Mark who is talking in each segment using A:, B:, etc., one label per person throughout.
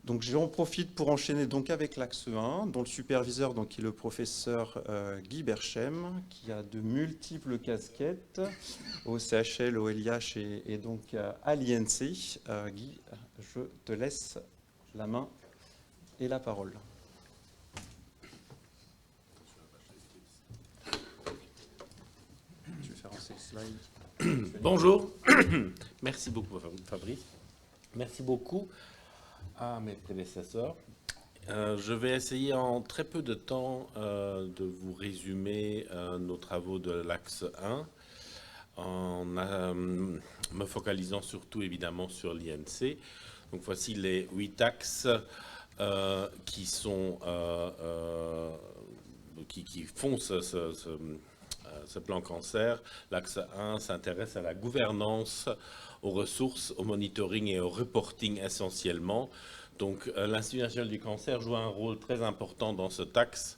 A: Donc j'en profite pour enchaîner donc avec l'axe 1, dont le superviseur donc, est le professeur Guy Berchem, qui a de multiples casquettes au CHL, au LIH et donc à l'INC. Guy, je te laisse la main et la parole. Je vais faire un slide.
B: Bonjour, merci beaucoup Fabrice, merci beaucoup à mes prédécesseurs. Je vais essayer en très peu de temps de vous résumer nos travaux de l'axe 1 en me focalisant surtout évidemment sur l'INC. Donc voici les 8 axes qui font ce plan cancer. L'axe 1 s'intéresse à la gouvernance, aux ressources, au monitoring et au reporting essentiellement. Donc l'Institut national du cancer joue un rôle très important dans cet axe,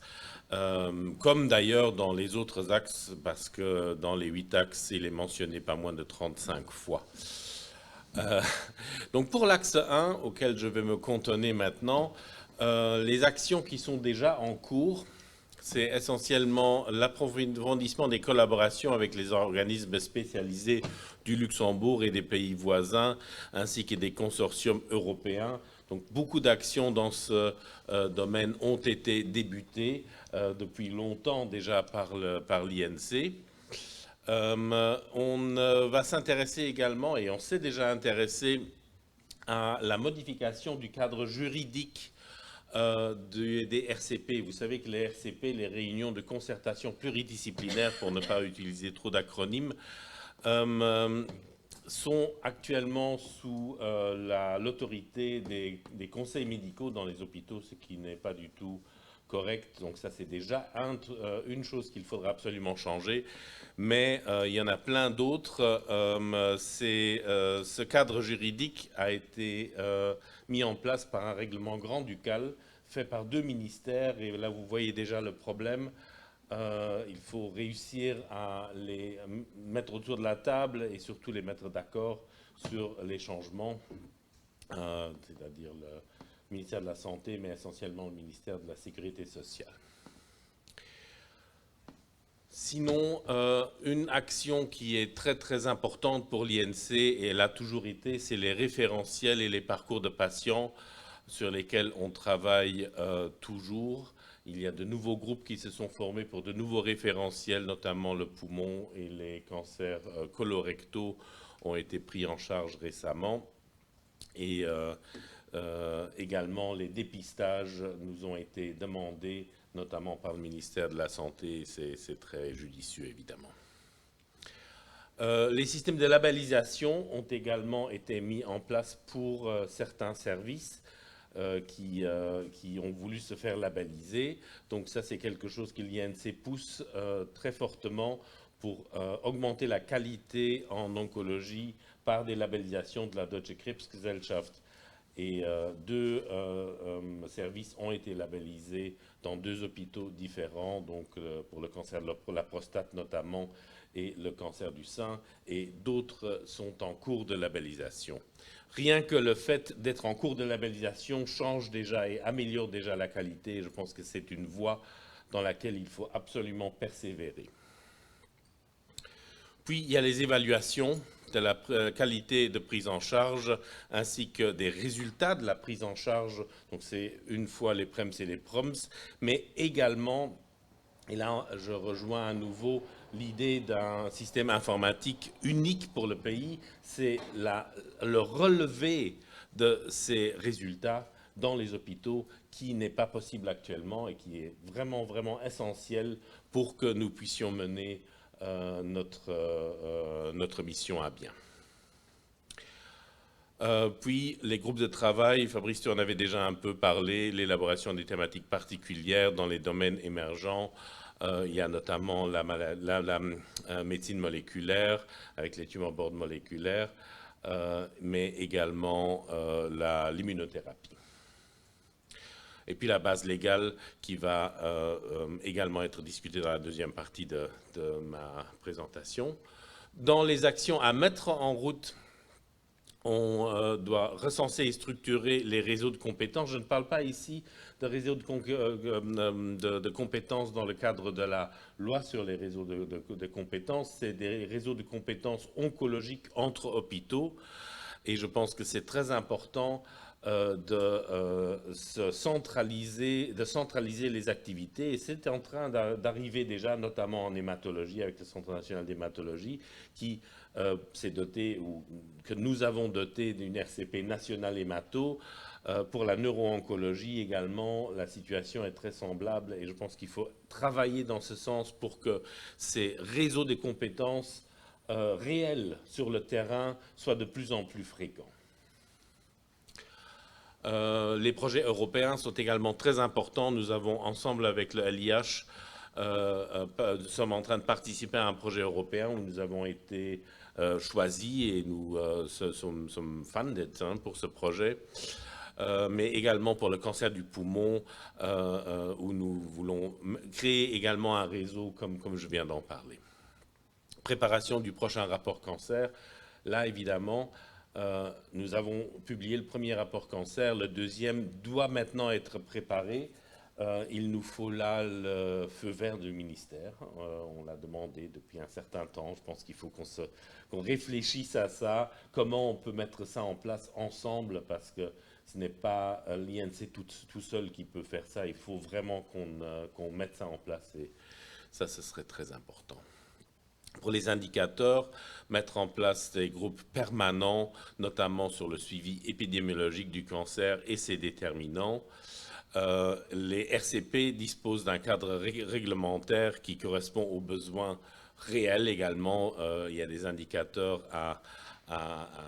B: comme d'ailleurs dans les autres axes, parce que dans les 8 axes, il est mentionné pas moins de 35 fois. Donc pour l'axe 1, auquel je vais me cantonner maintenant, les actions qui sont déjà en cours, c'est essentiellement l'approfondissement des collaborations avec les organismes spécialisés du Luxembourg et des pays voisins, ainsi que des consortiums européens. Donc beaucoup d'actions dans ce domaine ont été débutées depuis longtemps déjà par l'INC. On va s'intéresser également, et on s'est déjà intéressé, à la modification du cadre juridique des RCP. Vous savez que les RCP, les réunions de concertation pluridisciplinaire, pour ne pas utiliser trop d'acronymes, sont actuellement sous l'autorité des conseils médicaux dans les hôpitaux, ce qui n'est pas du tout correct. Donc ça, c'est déjà une chose qu'il faudra absolument changer. Mais il y en a plein d'autres. Ce cadre juridique a été mis en place par un règlement grand-ducal fait par 2 ministères. Et là, vous voyez déjà le problème. Il faut réussir à les mettre autour de la table et surtout les mettre d'accord sur les changements, c'est-à-dire le ministère de la Santé, mais essentiellement le ministère de la Sécurité sociale. Sinon, une action qui est très très importante pour l'INC, et elle a toujours été, c'est les référentiels et les parcours de patients sur lesquels on travaille toujours. Il y a de nouveaux groupes qui se sont formés pour de nouveaux référentiels, notamment le poumon et les cancers colorectaux ont été pris en charge récemment. Et également, les dépistages nous ont été demandés, notamment par le ministère de la Santé, c'est très judicieux évidemment. Les systèmes de labellisation ont également été mis en place pour certains services qui ont voulu se faire labelliser. Donc ça, c'est quelque chose que l'INC pousse très fortement pour augmenter la qualité en oncologie par des labellisations de la Deutsche Krebsgesellschaft. Et 2 services ont été labellisés dans 2 hôpitaux différents, donc pour le cancer de la prostate notamment et le cancer du sein, et d'autres sont en cours de labellisation. Rien que le fait d'être en cours de labellisation change déjà et améliore déjà la qualité. Je pense que c'est une voie dans laquelle il faut absolument persévérer. Puis il y a les évaluations de la qualité de prise en charge ainsi que des résultats de la prise en charge. Donc c'est une fois les PREMS et les PROMS, mais également, et là je rejoins à nouveau l'idée d'un système informatique unique pour le pays, c'est le relevé de ces résultats dans les hôpitaux qui n'est pas possible actuellement et qui est vraiment, vraiment essentiel pour que nous puissions mener notre mission à bien. Puis les groupes de travail, Fabrice, tu en avais déjà un peu parlé, l'élaboration des thématiques particulières dans les domaines émergents. Il y a notamment la médecine moléculaire avec les tumeurs board moléculaires, mais également l'immunothérapie. Et puis la base légale qui va également être discutée dans la deuxième partie de ma présentation. Dans les actions à mettre en route On doit recenser et structurer les réseaux de compétences. Je ne parle pas ici de réseaux de compétences dans le cadre de la loi sur les réseaux de compétences. C'est des réseaux de compétences oncologiques entre hôpitaux. Et je pense que c'est très important de centraliser les activités. Et c'est en train d'arriver déjà, notamment en hématologie, avec le Centre national d'hématologie, qui s'est doté, ou que nous avons doté d'une RCP nationale hémato. Pour la neuro-oncologie également, la situation est très semblable et je pense qu'il faut travailler dans ce sens pour que ces réseaux de compétences réels sur le terrain soient de plus en plus fréquents. Les projets européens sont également très importants. Nous avons, ensemble avec le LIH, nous sommes en train de participer à un projet européen où nous avons été choisis et nous sommes funded pour ce projet. Mais également pour le cancer du poumon, où nous voulons créer également un réseau comme je viens d'en parler. Préparation du prochain rapport cancer. Là, évidemment, nous avons publié le premier rapport cancer. Le deuxième doit maintenant être préparé. Il nous faut là le feu vert du ministère. On l'a demandé depuis un certain temps. Je pense qu'il faut qu'on réfléchisse à ça. Comment on peut mettre ça en place ensemble, parce que ce n'est pas l'INC tout seul qui peut faire ça. Il faut vraiment qu'on mette ça en place et ça, ce serait très important. Pour les indicateurs, mettre en place des groupes permanents, notamment sur le suivi épidémiologique du cancer et ses déterminants. Les RCP disposent d'un cadre réglementaire qui correspond aux besoins réels également. Il y a des indicateurs à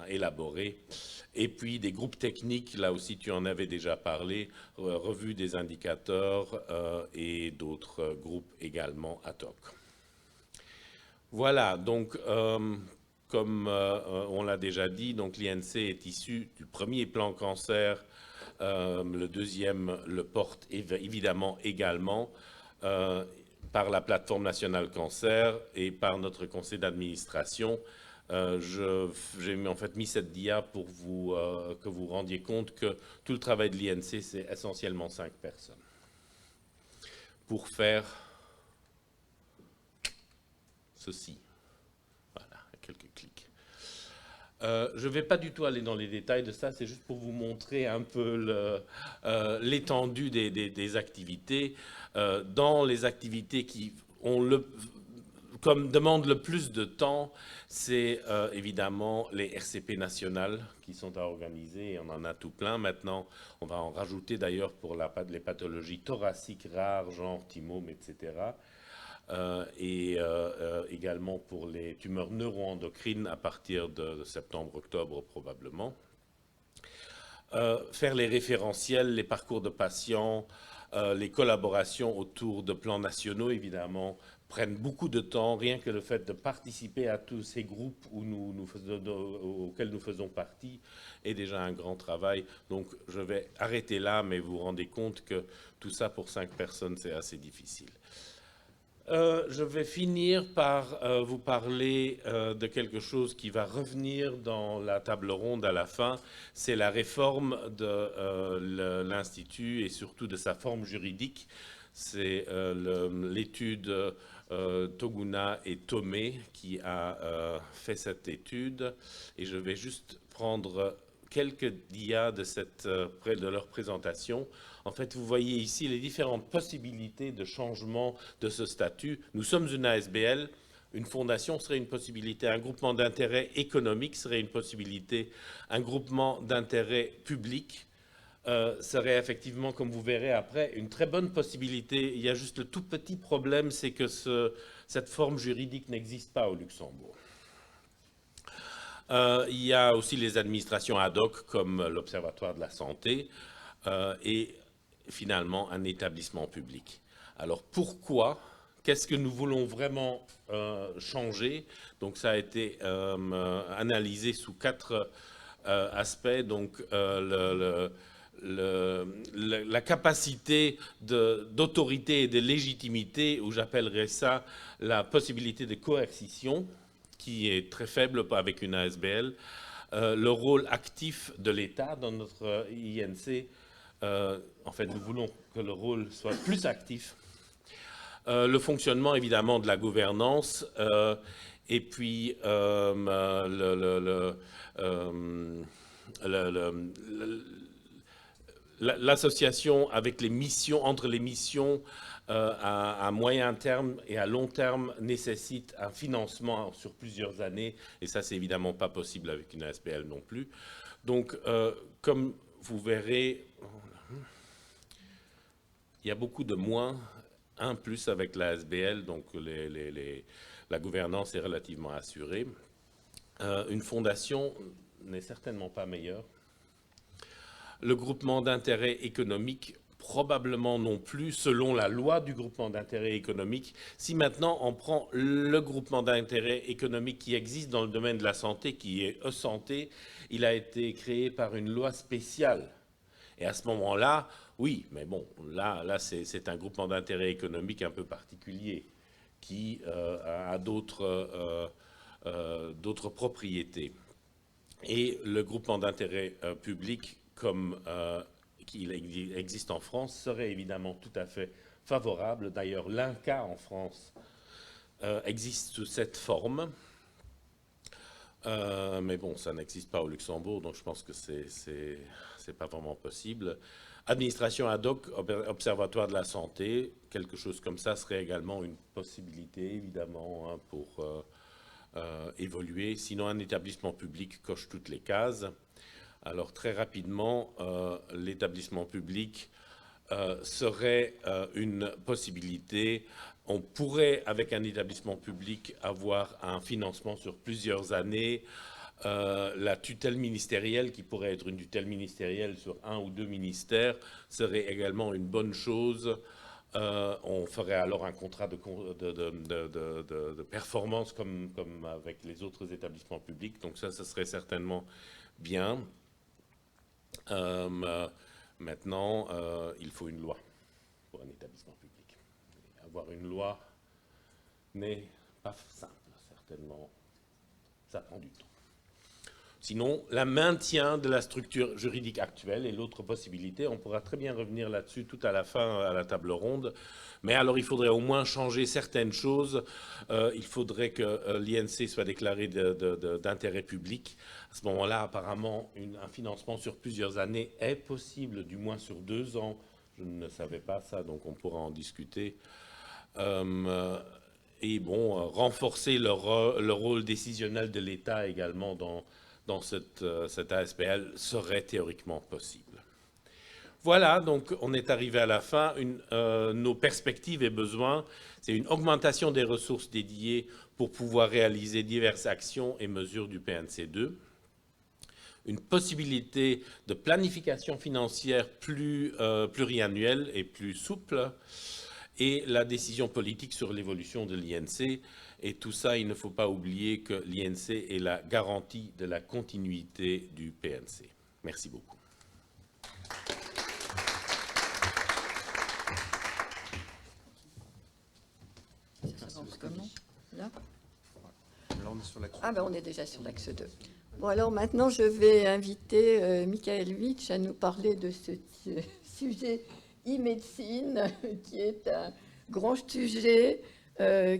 B: élaborer. Et puis des groupes techniques, là aussi tu en avais déjà parlé, revue des indicateurs et d'autres groupes également ad hoc. Voilà, donc comme on l'a déjà dit, donc l'INC est issu du premier plan cancer, le deuxième le porte évidemment également par la plateforme nationale cancer et par notre conseil d'administration. J'ai en fait mis cette dia pour que vous rendiez compte que tout le travail de l'INC, c'est essentiellement 5 personnes. Pour faire ceci. Voilà, quelques clics. Je ne vais pas du tout aller dans les détails de ça, c'est juste pour vous montrer un peu l'étendue des activités. Dans les activités qui demandent le plus de temps, c'est évidemment les RCP nationales qui sont à organiser, et on en a tout plein. Maintenant, on va en rajouter d'ailleurs pour les pathologies thoraciques rares, genre thymome, etc. Et également pour les tumeurs neuroendocrines à partir de septembre-octobre probablement. Faire les référentiels, les parcours de patients, les collaborations autour de plans nationaux évidemment prennent beaucoup de temps. Rien que le fait de participer à tous ces groupes auxquels nous faisons partie est déjà un grand travail. Donc je vais arrêter là, mais vous vous rendez compte que tout ça pour 5 personnes c'est assez difficile. Je vais finir par vous parler de quelque chose qui va revenir dans la table ronde à la fin. C'est la réforme de l'Institut et surtout de sa forme juridique. C'est l'étude Toguna et Tomé qui a fait cette étude. Et je vais juste prendre quelques dias de leur présentation. En fait, vous voyez ici les différentes possibilités de changement de ce statut. Nous sommes une ASBL, une fondation serait une possibilité, un groupement d'intérêt économique serait une possibilité, un groupement d'intérêt public serait effectivement, comme vous verrez après, une très bonne possibilité. Il y a juste le tout petit problème, c'est que cette forme juridique n'existe pas au Luxembourg. Il y a aussi les administrations ad hoc comme l'Observatoire de la santé et finalement un établissement public. Alors pourquoi? Qu'est-ce que nous voulons vraiment changer? Donc ça a été analysé sous 4 aspects. Donc la capacité d'autorité et de légitimité, ou j'appellerais ça la possibilité de coercition, qui est très faible avec une ASBL. le rôle actif de l'État dans notre INC. En fait, nous voulons que le rôle soit plus actif. Le fonctionnement, évidemment, de la gouvernance, et puis l'association avec les missions, entre les missions à moyen terme et à long terme nécessite un financement sur plusieurs années, et ça, c'est évidemment pas possible avec une ASBL non plus. Donc, comme vous verrez, il y a beaucoup de moins, un plus avec la ASBL, donc la gouvernance est relativement assurée. Une fondation n'est certainement pas meilleure. Le groupement d'intérêt économique, probablement non plus, selon la loi du groupement d'intérêt économique. Si maintenant on prend le groupement d'intérêt économique qui existe dans le domaine de la santé, qui est E-Santé, il a été créé par une loi spéciale. Et à ce moment-là, oui, mais bon, là c'est un groupement d'intérêt économique un peu particulier qui a d'autres propriétés. Et le groupement d'intérêt public, comme qu'il existe en France, serait évidemment tout à fait favorable. D'ailleurs, l'INCa en France existe sous cette forme. Mais bon, ça n'existe pas au Luxembourg, donc je pense que c'est pas vraiment possible. Administration ad hoc, observatoire de la santé, quelque chose comme ça serait également une possibilité, évidemment, hein, pour évoluer. Sinon, un établissement public coche toutes les cases. Alors, très rapidement, l'établissement public serait une possibilité. On pourrait, avec un établissement public, avoir un financement sur plusieurs années. La tutelle ministérielle, qui pourrait être une tutelle ministérielle sur un ou deux ministères, serait également une bonne chose. On ferait alors un contrat de performance comme avec les autres établissements publics. Donc ça, ce serait certainement bien. Maintenant, il faut une loi pour un établissement public. Avoir une loi n'est pas simple, certainement. Ça prend du temps. Sinon, le maintien de la structure juridique actuelle est l'autre possibilité. On pourra très bien revenir là-dessus tout à la fin, à la table ronde. Mais alors, il faudrait au moins changer certaines choses. Il faudrait que l'INC soit déclaré d'intérêt public. À ce moment-là, apparemment, un financement sur plusieurs années est possible, du moins sur 2 ans. Je ne savais pas ça, donc on pourra en discuter. Et bon, renforcer le rôle décisionnel de l'État également dans cette ASBL serait théoriquement possible. Voilà, donc on est arrivé à la fin. Nos perspectives et besoins, c'est une augmentation des ressources dédiées pour pouvoir réaliser diverses actions et mesures du PNC2. Une possibilité de planification financière plus pluriannuelle et plus souple, et la décision politique sur l'évolution de l'INC. Et tout ça, il ne faut pas oublier que l'INC est la garantie de la continuité du PNC. Merci beaucoup.
C: Ça s'avance comment? Là?
A: Là, on est sur l'axe.
C: Ah ben on est déjà sur l'axe 2. Bon alors maintenant je vais inviter Michael Witsch à nous parler de ce sujet e-médecine qui est un grand sujet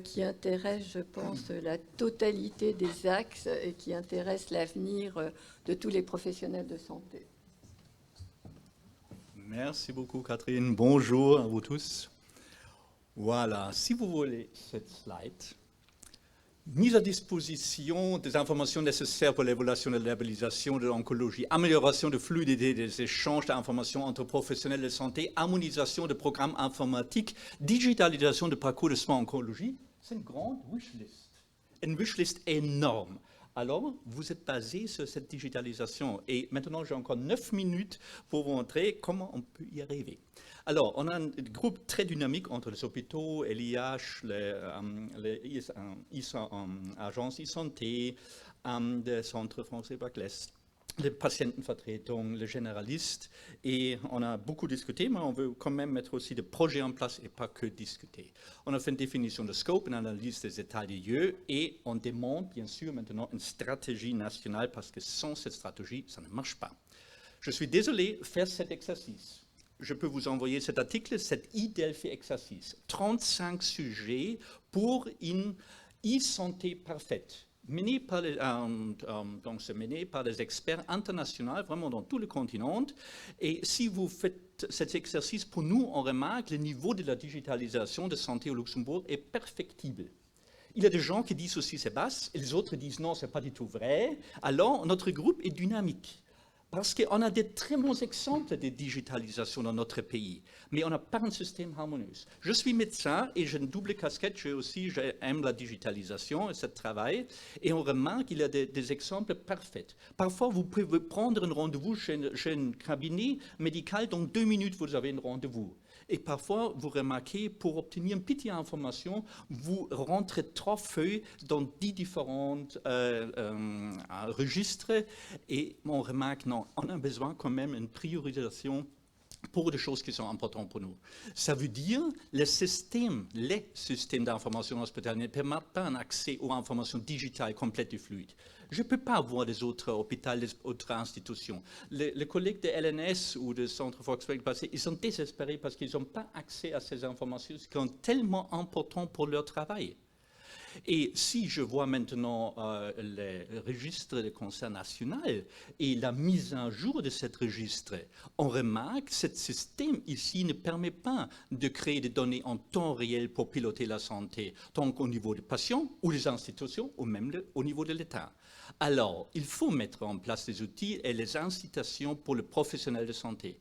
C: qui intéresse, je pense, la totalité des axes et qui intéresse l'avenir de tous les professionnels de santé.
D: Merci beaucoup Catherine, bonjour à vous tous. Voilà, si vous voulez cette slide, mise à disposition des informations nécessaires pour l'évaluation de la labellisation de l'oncologie, amélioration de fluidité des échanges d'informations entre professionnels de santé, harmonisation de programmes informatiques, digitalisation de parcours de soins en oncologie, c'est une grande wishlist énorme. Alors, vous êtes basé sur cette digitalisation et maintenant j'ai encore 9 minutes pour vous montrer comment on peut y arriver. Alors, on a un groupe très dynamique entre les hôpitaux, l'IH, les agences e-santé, des centres français Barclays. les Patientenvertretung, les généralistes, et on a beaucoup discuté, mais on veut quand même mettre aussi des projets en place et pas que discuter. On a fait une définition de scope, une analyse des états des lieux, et on demande bien sûr maintenant une stratégie nationale, parce que sans cette stratégie, ça ne marche pas. Je suis désolé de faire cet exercice. Je peux vous envoyer cet article, cet e-Delphi exercice. 35 sujets pour une e-santé parfaite. Donc c'est mené par des experts internationaux, vraiment dans tout le continent. Et si vous faites cet exercice, pour nous, on remarque que le niveau de la digitalisation de santé au Luxembourg est perfectible. Il y a des gens qui disent aussi c'est basse, et les autres disent non, c'est pas du tout vrai. Alors, notre groupe est dynamique. Parce qu'on a des très bons exemples de digitalisation dans notre pays, mais on n'a pas un système harmonieux. Je suis médecin et j'ai une double casquette, j'aime la digitalisation et ce travail, et on remarque qu'il y a des exemples parfaits. Parfois, vous pouvez prendre un rendez-vous chez un cabinet médical, dans 2 minutes, vous avez un rendez-vous. Et parfois, vous remarquez, pour obtenir une petite information, vous rentrez 3 feuilles dans 10 différents registres, et on remarque, non, on a besoin quand même d'une priorisation pour des choses qui sont importantes pour nous. Ça veut dire les systèmes d'information hospitalière ne permettent pas un accès aux informations digitales complètes et fluides. Je ne peux pas voir les autres hôpitaux, les autres institutions. Les collègues de LNS ou du Centre Volkswagen passé, ils sont désespérés parce qu'ils n'ont pas accès à ces informations qui sont tellement importantes pour leur travail. Et si je vois maintenant les registres de concert national et la mise à jour de ce registre, on remarque que ce système ici ne permet pas de créer des données en temps réel pour piloter la santé, tant au niveau des patients ou des institutions, ou même au niveau de l'État. Alors, il faut mettre en place les outils et les incitations pour le professionnel de santé.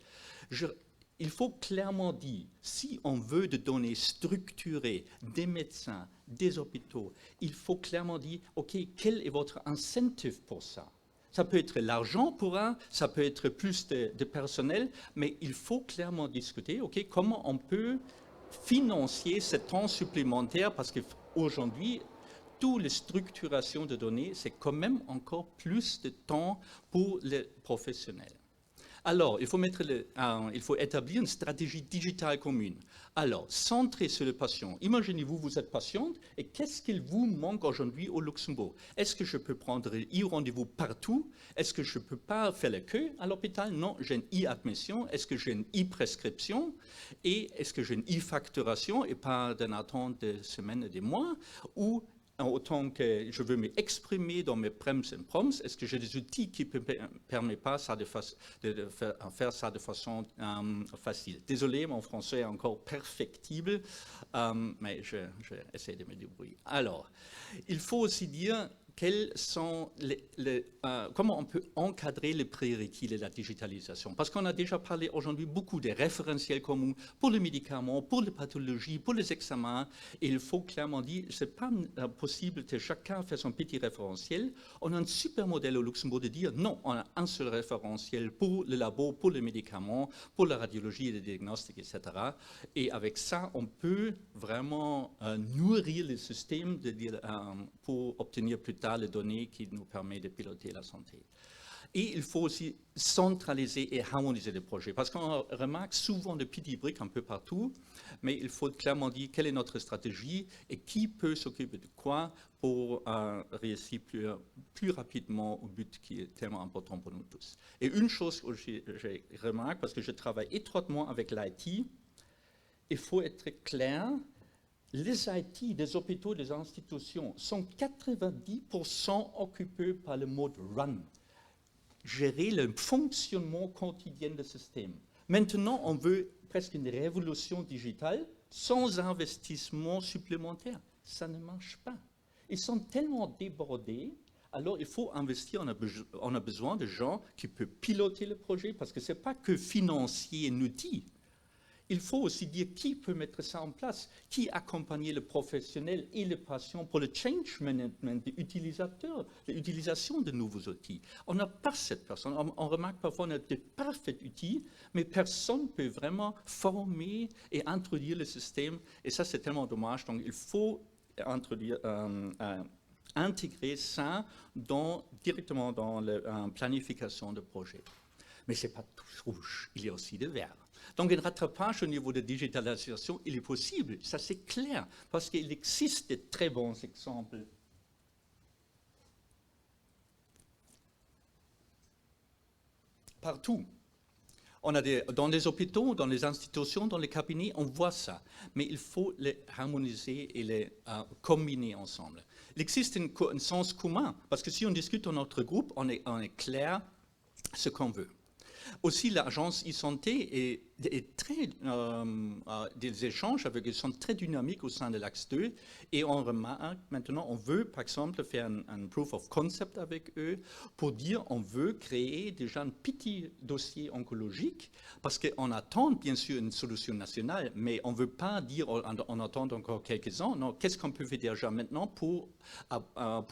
D: Il faut clairement dire, si on veut des données structurées des médecins, des hôpitaux, il faut clairement dire, OK, quel est votre incentive pour ça? Ça peut être l'argent pour un, ça peut être plus de personnel, mais il faut clairement discuter, OK, comment on peut financer ce temps supplémentaire, parce qu'aujourd'hui, toutes les structurations de données, c'est quand même encore plus de temps pour les professionnels. Alors, il faut établir une stratégie digitale commune. Alors, centrée sur le patient. Imaginez-vous, vous êtes patiente, et qu'est-ce qu'il vous manque aujourd'hui au Luxembourg? Est-ce que je peux prendre e-rendez-vous partout? Est-ce que je ne peux pas faire la queue à l'hôpital? Non, j'ai une e-admission. Est-ce que j'ai une e-prescription? Et est-ce que j'ai une e-facturation et pas d'une attente de semaines et des mois? Ou autant que je veux m'exprimer dans mes prems et proms, est-ce que j'ai des outils qui ne permettent pas ça de faire ça de façon facile? Désolé, mon français est encore perfectible, mais j'essaie de me débrouiller. Alors, il faut aussi dire quels sont comment on peut encadrer les prérequis de la digitalisation. Parce qu'on a déjà parlé aujourd'hui beaucoup des référentiels communs pour les médicaments, pour les pathologies, pour les examens. Et il faut clairement dire, ce n'est pas possible que chacun fasse son petit référentiel. On a un super modèle au Luxembourg de dire, non, on a un seul référentiel pour le labo, pour les médicaments, pour la radiologie et le diagnostic, etc. Et avec ça, on peut vraiment nourrir le système pour obtenir plus tard les données qui nous permettent de piloter la santé. Et il faut aussi centraliser et harmoniser les projets, parce qu'on remarque souvent des petits briques un peu partout, mais il faut clairement dire quelle est notre stratégie et qui peut s'occuper de quoi pour réussir plus rapidement au but qui est tellement important pour nous tous. Et une chose que j'ai remarqué, parce que je travaille étroitement avec l'IT, il faut être clair. Les IT des hôpitaux, des institutions sont 90% occupés par le mode run, gérer le fonctionnement quotidien du système. Maintenant, on veut presque une révolution digitale sans investissement supplémentaire. Ça ne marche pas. Ils sont tellement débordés, alors il faut investir. On a besoin de gens qui peuvent piloter le projet, parce que ce n'est pas que financier un outil. Il faut aussi dire qui peut mettre ça en place, qui accompagne le professionnel et le patient pour le change management des utilisateurs, l'utilisation de nouveaux outils. On n'a pas cette personne. On remarque parfois qu'on a des parfaits outils, mais personne ne peut vraiment former et introduire le système. Et ça, c'est tellement dommage. Donc, il faut introduire intégrer ça directement dans la planification de projet. Mais ce n'est pas tout rouge, il y a aussi des verts. Donc un rattrapage au niveau de digitalisation, il est possible, ça c'est clair, parce qu'il existe de très bons exemples. Partout. On a dans les hôpitaux, dans les institutions, dans les cabinets, on voit ça. Mais il faut les harmoniser et les combiner ensemble. Il existe un sens commun, parce que si on discute dans notre groupe, on est clair ce qu'on veut. Aussi, l'agence e-santé est très, des échanges avec eux sont très dynamiques au sein de l'Axe 2 et on remarque maintenant, on veut par exemple faire un proof of concept avec eux pour dire on veut créer déjà un petit dossier oncologique parce qu'on attend bien sûr une solution nationale, mais on ne veut pas dire on attend encore quelques ans. Non, qu'est-ce qu'on peut faire déjà maintenant pour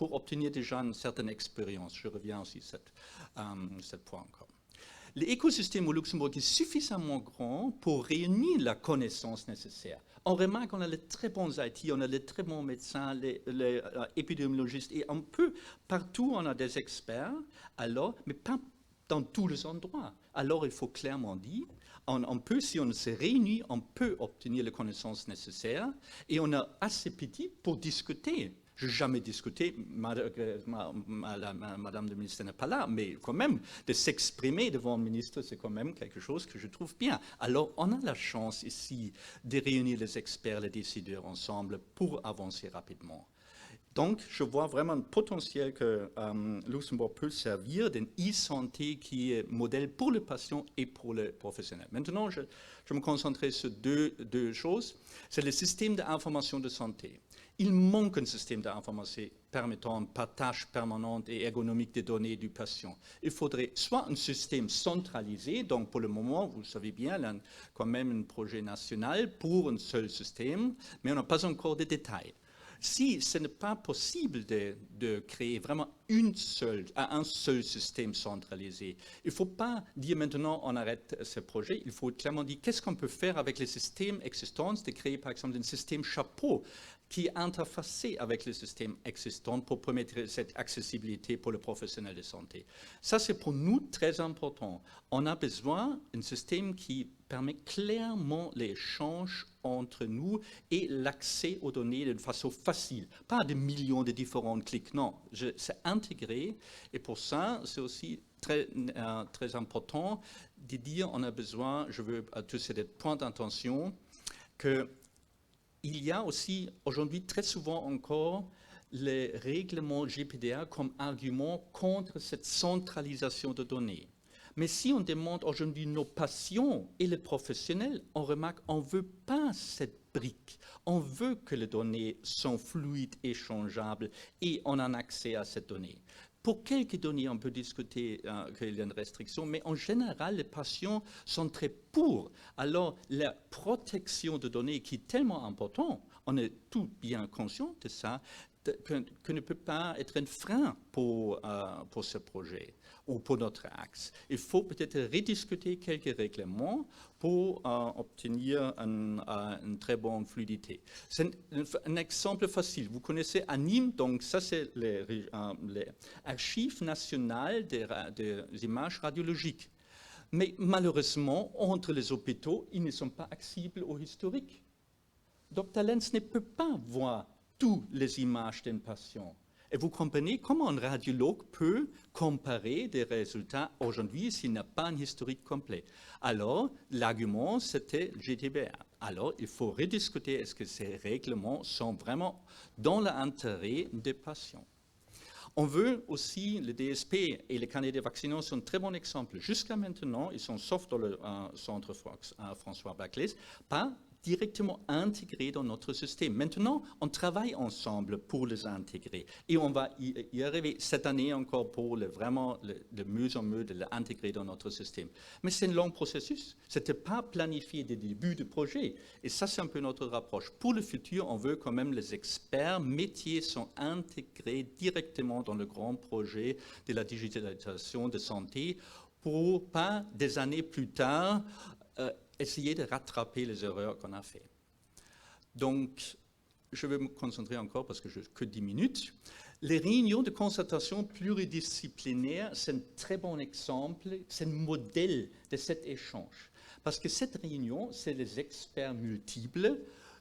D: obtenir déjà une certaine expérience? Je reviens aussi à ce point encore. L'écosystème au Luxembourg est suffisamment grand pour réunir la connaissance nécessaire. On remarque qu'on a les très bons IT, on a les très bons médecins, les épidémiologistes, et on peut, partout on a des experts, alors, mais pas dans tous les endroits. Alors il faut clairement dire, on peut, si on se réunit, on peut obtenir les connaissances nécessaires, et on est assez petit pour discuter. Je n'ai jamais discuté, Madame le ministre n'est pas là, mais quand même, de s'exprimer devant le ministre, c'est quand même quelque chose que je trouve bien. Alors, on a la chance ici de réunir les experts, les décideurs ensemble pour avancer rapidement. Donc, je vois vraiment un potentiel que Luxembourg peut servir d'une e-santé qui est modèle pour le patient et pour le professionnel. Maintenant, je me concentrerai sur deux choses. C'est le système d'information de santé. Il manque un système d'information permettant un partage permanent et ergonomique des données du patient. Il faudrait soit un système centralisé, donc pour le moment, vous le savez bien, il y a quand même un projet national pour un seul système, mais on n'a pas encore de détails. Si ce n'est pas possible de créer vraiment un seul système centralisé, il ne faut pas dire maintenant on arrête ce projet, il faut clairement dire qu'est-ce qu'on peut faire avec les systèmes existants, de créer par exemple un système chapeau qui est interfacé avec les systèmes existants pour permettre cette accessibilité pour le professionnel de santé. Ça, c'est pour nous très important. On a besoin d'un système qui permet clairement l'échange entre nous et l'accès aux données de façon facile. Pas des millions de différents clics, non. C'est intégré et pour ça, c'est aussi très important de dire on a besoin, je veux à tous ces points d'attention, que il y a aussi aujourd'hui très souvent encore les règlements GPDR comme argument contre cette centralisation de données. Mais si on demande aujourd'hui nos patients et les professionnels, on remarque qu'on ne veut pas cette brique. On veut que les données sont fluides, échangeables et on a un accès à ces données. Pour quelques données, on peut discuter qu'il y a une restriction, mais en général, les patients sont très pour. Alors, la protection de données qui est tellement importante, on est tous bien conscients de ça, que ne peut pas être un frein pour ce projet ou pour notre axe. Il faut peut-être rediscuter quelques règlements pour obtenir une très bonne fluidité. C'est un exemple facile. Vous connaissez ANIM, donc ça c'est les archives nationales des images radiologiques. Mais malheureusement, entre les hôpitaux, ils ne sont pas accessibles au historique. Dr. Lenz ne peut pas voir toutes les images d'un patient. Et vous comprenez comment un radiologue peut comparer des résultats aujourd'hui s'il n'a pas un historique complet. Alors, l'argument, c'était GDPR. Alors, il faut rediscuter est-ce que ces règlements sont vraiment dans l'intérêt des patients. On veut aussi, le DSP et les carnets de vaccination sont un très bon exemple. Jusqu'à maintenant, ils sont sauf dans le centre François Baclès, pas directement intégrés dans notre système. Maintenant, on travaille ensemble pour les intégrer. Et on va y arriver cette année encore pour vraiment de mieux en mieux de l'intégrer dans notre système. Mais c'est un long processus. Ce n'était pas planifié dès le début du projet. Et ça, c'est un peu notre approche. Pour le futur, on veut quand même les experts métiers sont intégrés directement dans le grand projet de la digitalisation de santé pour pas des années plus tard essayer de rattraper les erreurs qu'on a faites. Donc, je vais me concentrer encore, parce que je n'ai que 10 minutes. Les réunions de concertation pluridisciplinaires, c'est un très bon exemple, c'est un modèle de cet échange. Parce que cette réunion, c'est les experts multiples,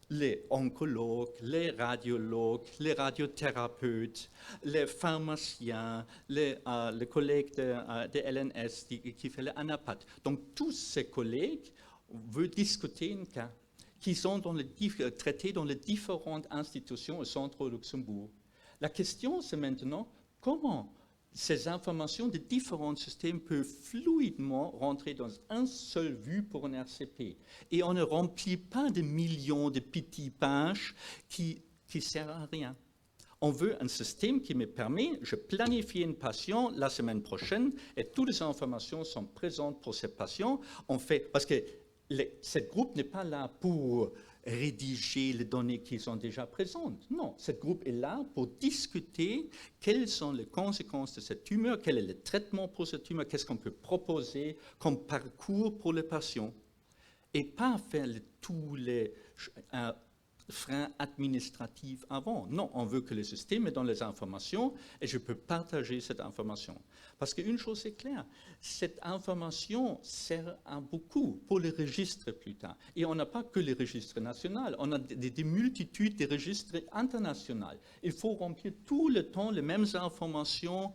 D: les oncologues, les radiologues, les radiothérapeutes, les pharmaciens, les collègues de LNS qui fait l'anapath. Donc tous ces collègues veulent discuter un cas qui sont traités dans les différentes institutions au centre au Luxembourg. La question, c'est maintenant comment ces informations de différents systèmes peuvent fluidement rentrer dans un seul vue pour un RCP. Et on ne remplit pas de millions de petites pages qui ne servent à rien. On veut un système qui me permet, je planifie un patient la semaine prochaine et toutes les informations sont présentes pour ce patient. On fait, parce que ce groupe n'est pas là pour rédiger les données qui sont déjà présentes. Non, ce groupe est là pour discuter quelles sont les conséquences de cette tumeur, quel est le traitement pour cette tumeur, qu'est-ce qu'on peut proposer comme parcours pour le patient. Et pas faire tous les freins administratifs avant. Non, on veut que le système ait dans les informations et je peux partager cette information. Parce qu'une chose est claire, cette information sert à beaucoup pour les registres plus tard. Et on n'a pas que les registres nationaux, on a des multitudes de registres internationaux. Il faut remplir tout le temps les mêmes informations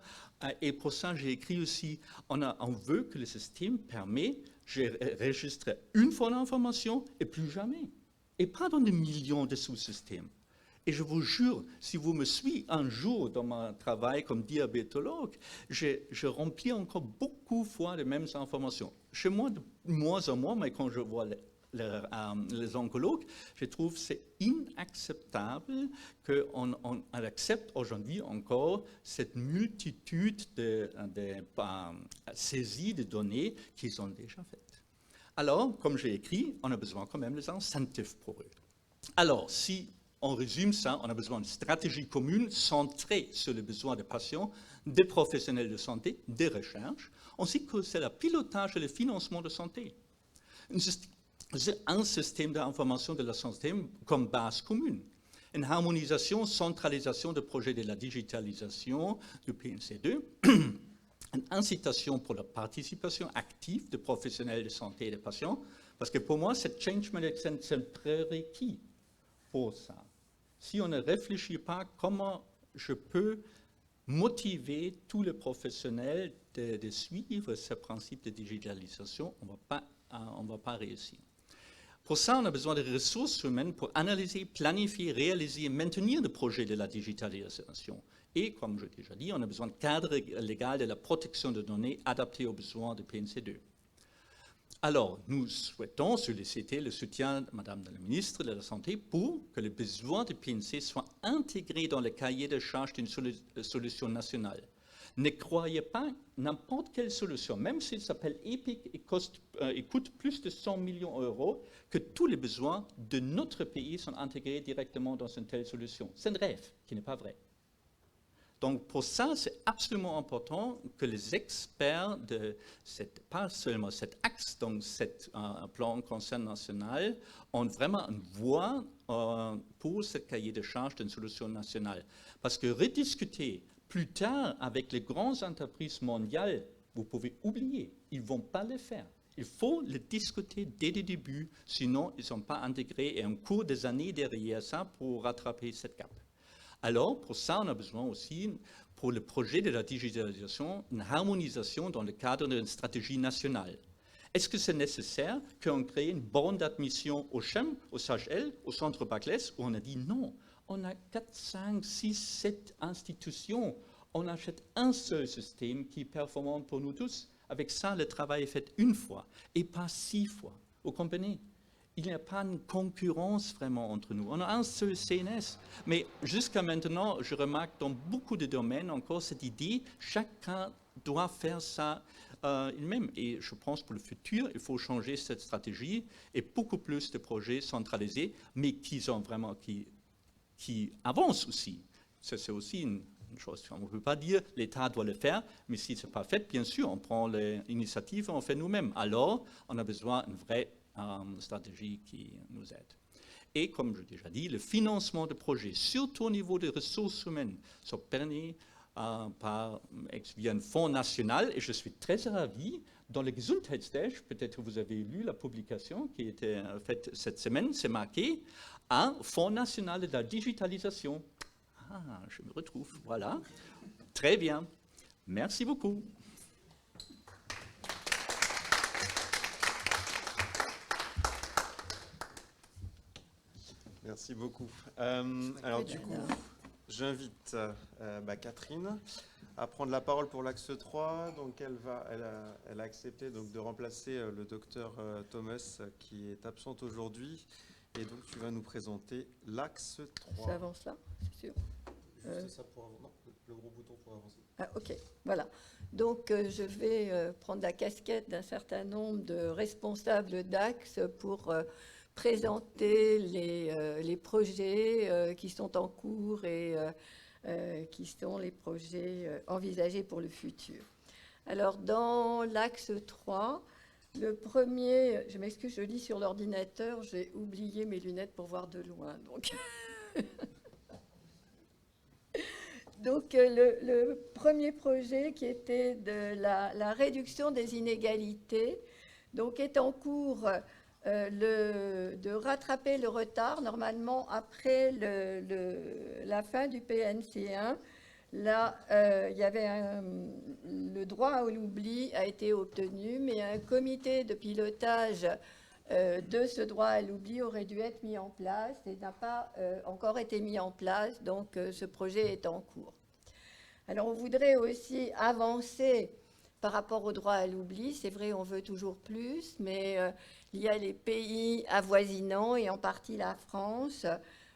D: et pour ça j'ai écrit aussi, on veut que le système permet, je registre une fois l'information et plus jamais. Et pas dans des millions de sous-systèmes. Et je vous jure, si vous me suivez un jour dans mon travail comme diabétologue, je remplis encore beaucoup de fois les mêmes informations. Chez moi, de moins en moins, mais quand je vois les oncologues, je trouve que c'est inacceptable qu'on accepte aujourd'hui encore cette multitude de saisies de données qui sont déjà faites. Alors, comme j'ai écrit, on a besoin quand même des incentives pour eux. Alors, si on résume ça, on a besoin d'une stratégie commune centrée sur les besoins des patients, des professionnels de santé, des recherches, ainsi que c'est le pilotage et le financement de santé. Un système d'information de la santé comme base commune. Une harmonisation, centralisation des projets de la digitalisation du PNC2, une incitation pour la participation active des professionnels de santé et des patients, parce que pour moi, cette change management, c'est un prérequis pour ça. Si on ne réfléchit pas comment je peux motiver tous les professionnels de suivre ce principe de digitalisation, on ne va pas réussir. Pour ça, on a besoin de ressources humaines pour analyser, planifier, réaliser et maintenir le projet de la digitalisation. Et, comme je l'ai déjà dit, on a besoin de cadre légal de la protection de données adapté aux besoins de PNC2. Alors, nous souhaitons solliciter le soutien de Madame la ministre de la Santé pour que les besoins de PNC soient intégrés dans le cahier de charges d'une solution nationale. Ne croyez pas n'importe quelle solution, même s'il s'appelle EPIC et coûte plus de 100 millions d'euros, que tous les besoins de notre pays sont intégrés directement dans une telle solution. C'est un rêve qui n'est pas vrai. Donc pour ça, c'est absolument important que les experts pas seulement cet axe, donc cet plan concern national, ont vraiment une voix pour ce cahier de charges d'une solution nationale. Parce que rediscuter plus tard avec les grandes entreprises mondiales, vous pouvez oublier, ils ne vont pas le faire. Il faut le discuter dès le début, sinon ils ne sont pas intégrés et on court des années derrière ça pour rattraper cette gap. Alors, pour ça, on a besoin aussi, pour le projet de la digitalisation, une harmonisation dans le cadre d'une stratégie nationale. Est-ce que c'est nécessaire qu'on crée une borne d'admission au CHEM, au SHL, au Centre Barclays, où on a dit non, on a 4, 5, 6, 7 institutions, on achète un seul système qui est performant pour nous tous. Avec ça, le travail est fait une fois et pas 6 fois. Vous comprenez ? Il n'y a pas une concurrence vraiment entre nous. On a un seul CNS. Mais jusqu'à maintenant, je remarque dans beaucoup de domaines encore cette idée, chacun doit faire ça lui-même. Et je pense pour le futur, il faut changer cette stratégie et beaucoup plus de projets centralisés, mais qui avancent aussi. Ça, c'est aussi une chose. On ne peut pas dire l'État doit le faire, mais si ce n'est pas fait, bien sûr, on prend l'initiative et on fait nous-mêmes. Alors, on a besoin d'une vraie stratégie qui nous aide. Et comme je l'ai déjà dit, le financement de projets, surtout au niveau des ressources humaines, sont permis via un fonds national. Et je suis très ravi, dans le Gesundheitsdash, peut-être que vous avez lu la publication qui a été faite cette semaine, c'est marqué un fonds national de la digitalisation. Ah, je me retrouve, voilà. Très bien. Merci beaucoup.
A: Merci beaucoup. Alors du coup, j'invite Catherine à prendre la parole pour l'axe 3. Donc elle a accepté donc, de remplacer le docteur Thomas qui est absent aujourd'hui. Et donc tu vas nous présenter l'axe 3.
C: Ça avance là, c'est sûr.
A: Juste ça pour avancer. Non, le gros bouton pour avancer.
C: Ah, ok, voilà. Donc, je vais prendre la casquette d'un certain nombre de responsables d'axe pour présenter les projets qui sont en cours et qui sont les projets envisagés pour le futur. Alors, dans l'axe 3, le premier, je m'excuse, je lis sur l'ordinateur, j'ai oublié mes lunettes pour voir de loin, donc... Donc, le premier projet qui était de la réduction des inégalités, donc est en cours de rattraper le retard. Normalement, après la fin du PNC1, là, il y avait le droit à l'oubli a été obtenu, mais un comité de pilotage de ce droit à l'oubli aurait dû être mis en place et n'a pas encore été mis en place, donc ce projet est en cours. Alors on voudrait aussi avancer par rapport au droit à l'oubli, c'est vrai on veut toujours plus, mais il y a les pays avoisinants et en partie la France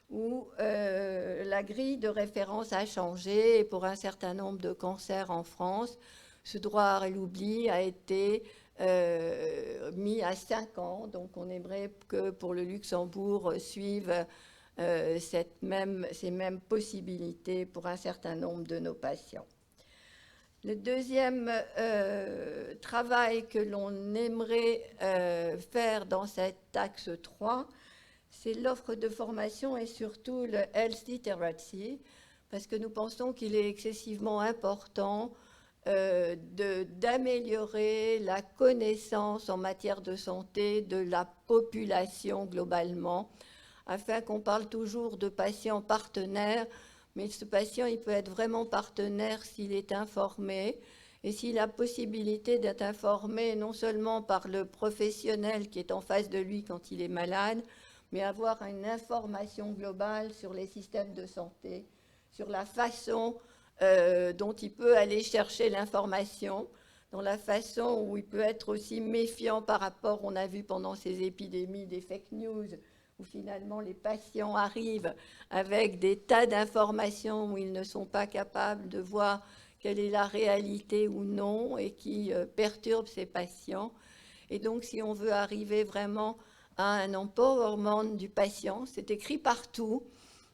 C: où la grille de référence a changé et pour un certain nombre de cancers en France, ce droit à l'oubli a été mis à 5 ans, donc on aimerait que pour le Luxembourg suive ces mêmes possibilités pour un certain nombre de nos patients. Le deuxième travail que l'on aimerait faire dans cet axe 3, c'est l'offre de formation et surtout le health literacy, parce que nous pensons qu'il est excessivement important d'améliorer la connaissance en matière de santé de la population globalement, afin qu'on parle toujours de patient partenaire, mais ce patient, il peut être vraiment partenaire s'il est informé et s'il a la possibilité d'être informé non seulement par le professionnel qui est en face de lui quand il est malade, mais avoir une information globale sur les systèmes de santé, sur la façon dont il peut aller chercher l'information, dans la façon où il peut être aussi méfiant par rapport, on a vu pendant ces épidémies des fake news, où finalement les patients arrivent avec des tas d'informations où ils ne sont pas capables de voir quelle est la réalité ou non et qui perturbent ces patients. Et donc si on veut arriver vraiment à un empowerment du patient, c'est écrit partout,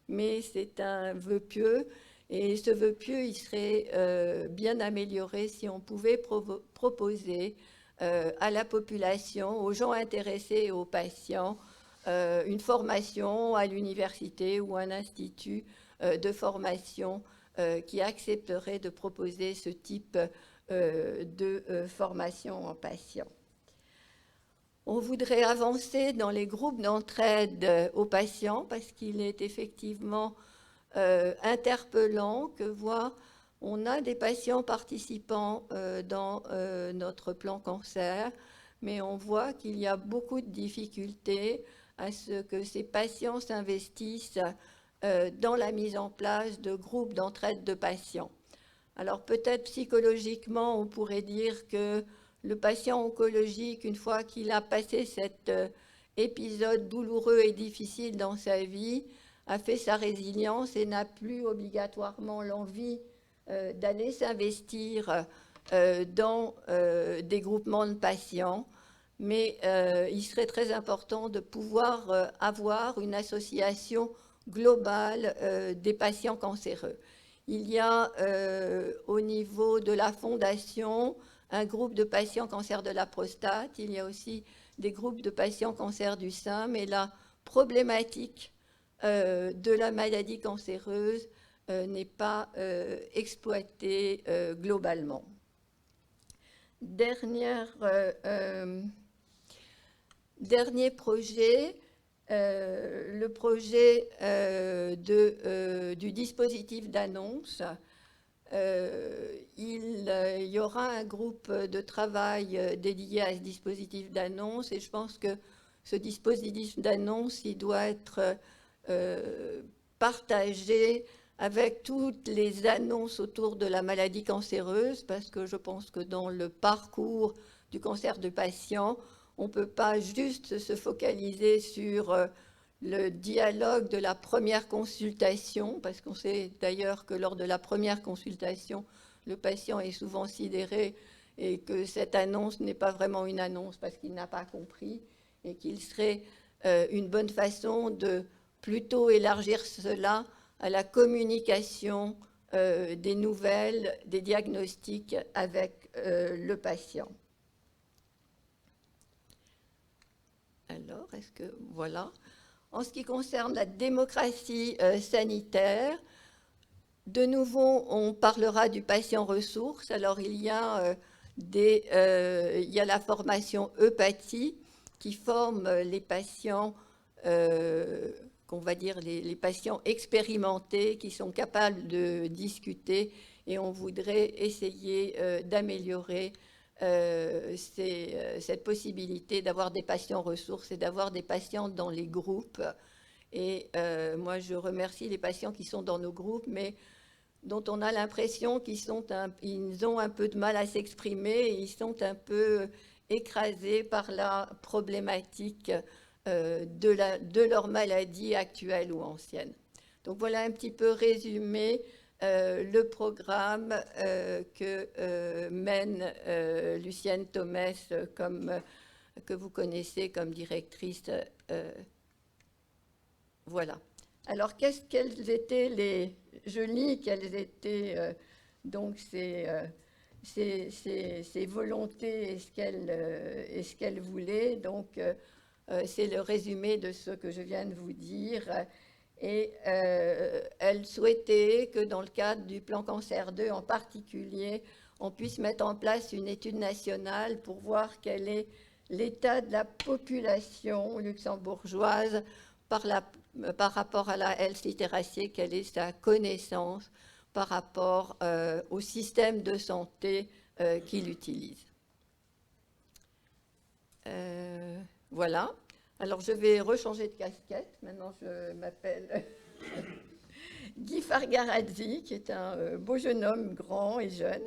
C: mais c'est un vœu pieux. Et ce vœu pieux, il serait bien amélioré si on pouvait proposer à la population, aux gens intéressés et aux patients, une formation à l'université ou un institut de formation qui accepterait de proposer ce type de formation en patients. On voudrait avancer dans les groupes d'entraide aux patients parce qu'il est effectivement interpellant que voir, on a des patients participants dans notre plan cancer, mais on voit qu'il y a beaucoup de difficultés à ce que ces patients s'investissent dans la mise en place de groupes d'entraide de patients. Alors peut-être psychologiquement, on pourrait dire que le patient oncologique, une fois qu'il a passé cet épisode douloureux et difficile dans sa vie, a fait sa résilience et n'a plus obligatoirement l'envie d'aller s'investir dans des groupements de patients. Mais il serait très important de pouvoir avoir une association globale des patients cancéreux. Il y a au niveau de la fondation un groupe de patients cancer de la prostate, il y a aussi des groupes de patients cancer du sein, mais là, problématique de la maladie cancéreuse n'est pas exploitée globalement. Dernier projet, le projet du dispositif d'annonce. Il y aura un groupe de travail dédié à ce dispositif d'annonce et je pense que ce dispositif d'annonce, il doit être partagé avec toutes les annonces autour de la maladie cancéreuse, parce que je pense que dans le parcours du cancer du patient, on ne peut pas juste se focaliser sur le dialogue de la première consultation, parce qu'on sait d'ailleurs que lors de la première consultation, le patient est souvent sidéré et que cette annonce n'est pas vraiment une annonce parce qu'il n'a pas compris et qu'il serait une bonne façon de plutôt élargir cela à la communication des nouvelles, des diagnostics avec le patient. Alors, est-ce que... Voilà. En ce qui concerne la démocratie sanitaire, de nouveau, on parlera du patient ressource. Alors, il y a la formation EPATI qui forme les patients, qu'on va dire les patients expérimentés qui sont capables de discuter, et on voudrait essayer d'améliorer cette possibilité d'avoir des patients ressources et d'avoir des patients dans les groupes. Et moi, je remercie les patients qui sont dans nos groupes, mais dont on a l'impression qu'ils ont un peu de mal à s'exprimer et ils sont un peu écrasés par la problématique de leur maladie actuelle ou ancienne. Donc voilà un petit peu résumé le programme que mène Lucienne Thomès, que vous connaissez comme directrice. Voilà. Alors, quelles étaient les... Je lis quelles étaient donc ces volontés et ce qu'elle voulait. Donc, c'est le résumé de ce que je viens de vous dire. Et elle souhaitait que dans le cadre du plan Cancer 2 en particulier, on puisse mettre en place une étude nationale pour voir quel est l'état de la population luxembourgeoise par rapport à la health literacy, quelle est sa connaissance par rapport au système de santé qu'il utilise. Voilà. Alors, je vais rechanger de casquette. Maintenant, je m'appelle Guy Fargarazzi, qui est un beau jeune homme, grand et jeune,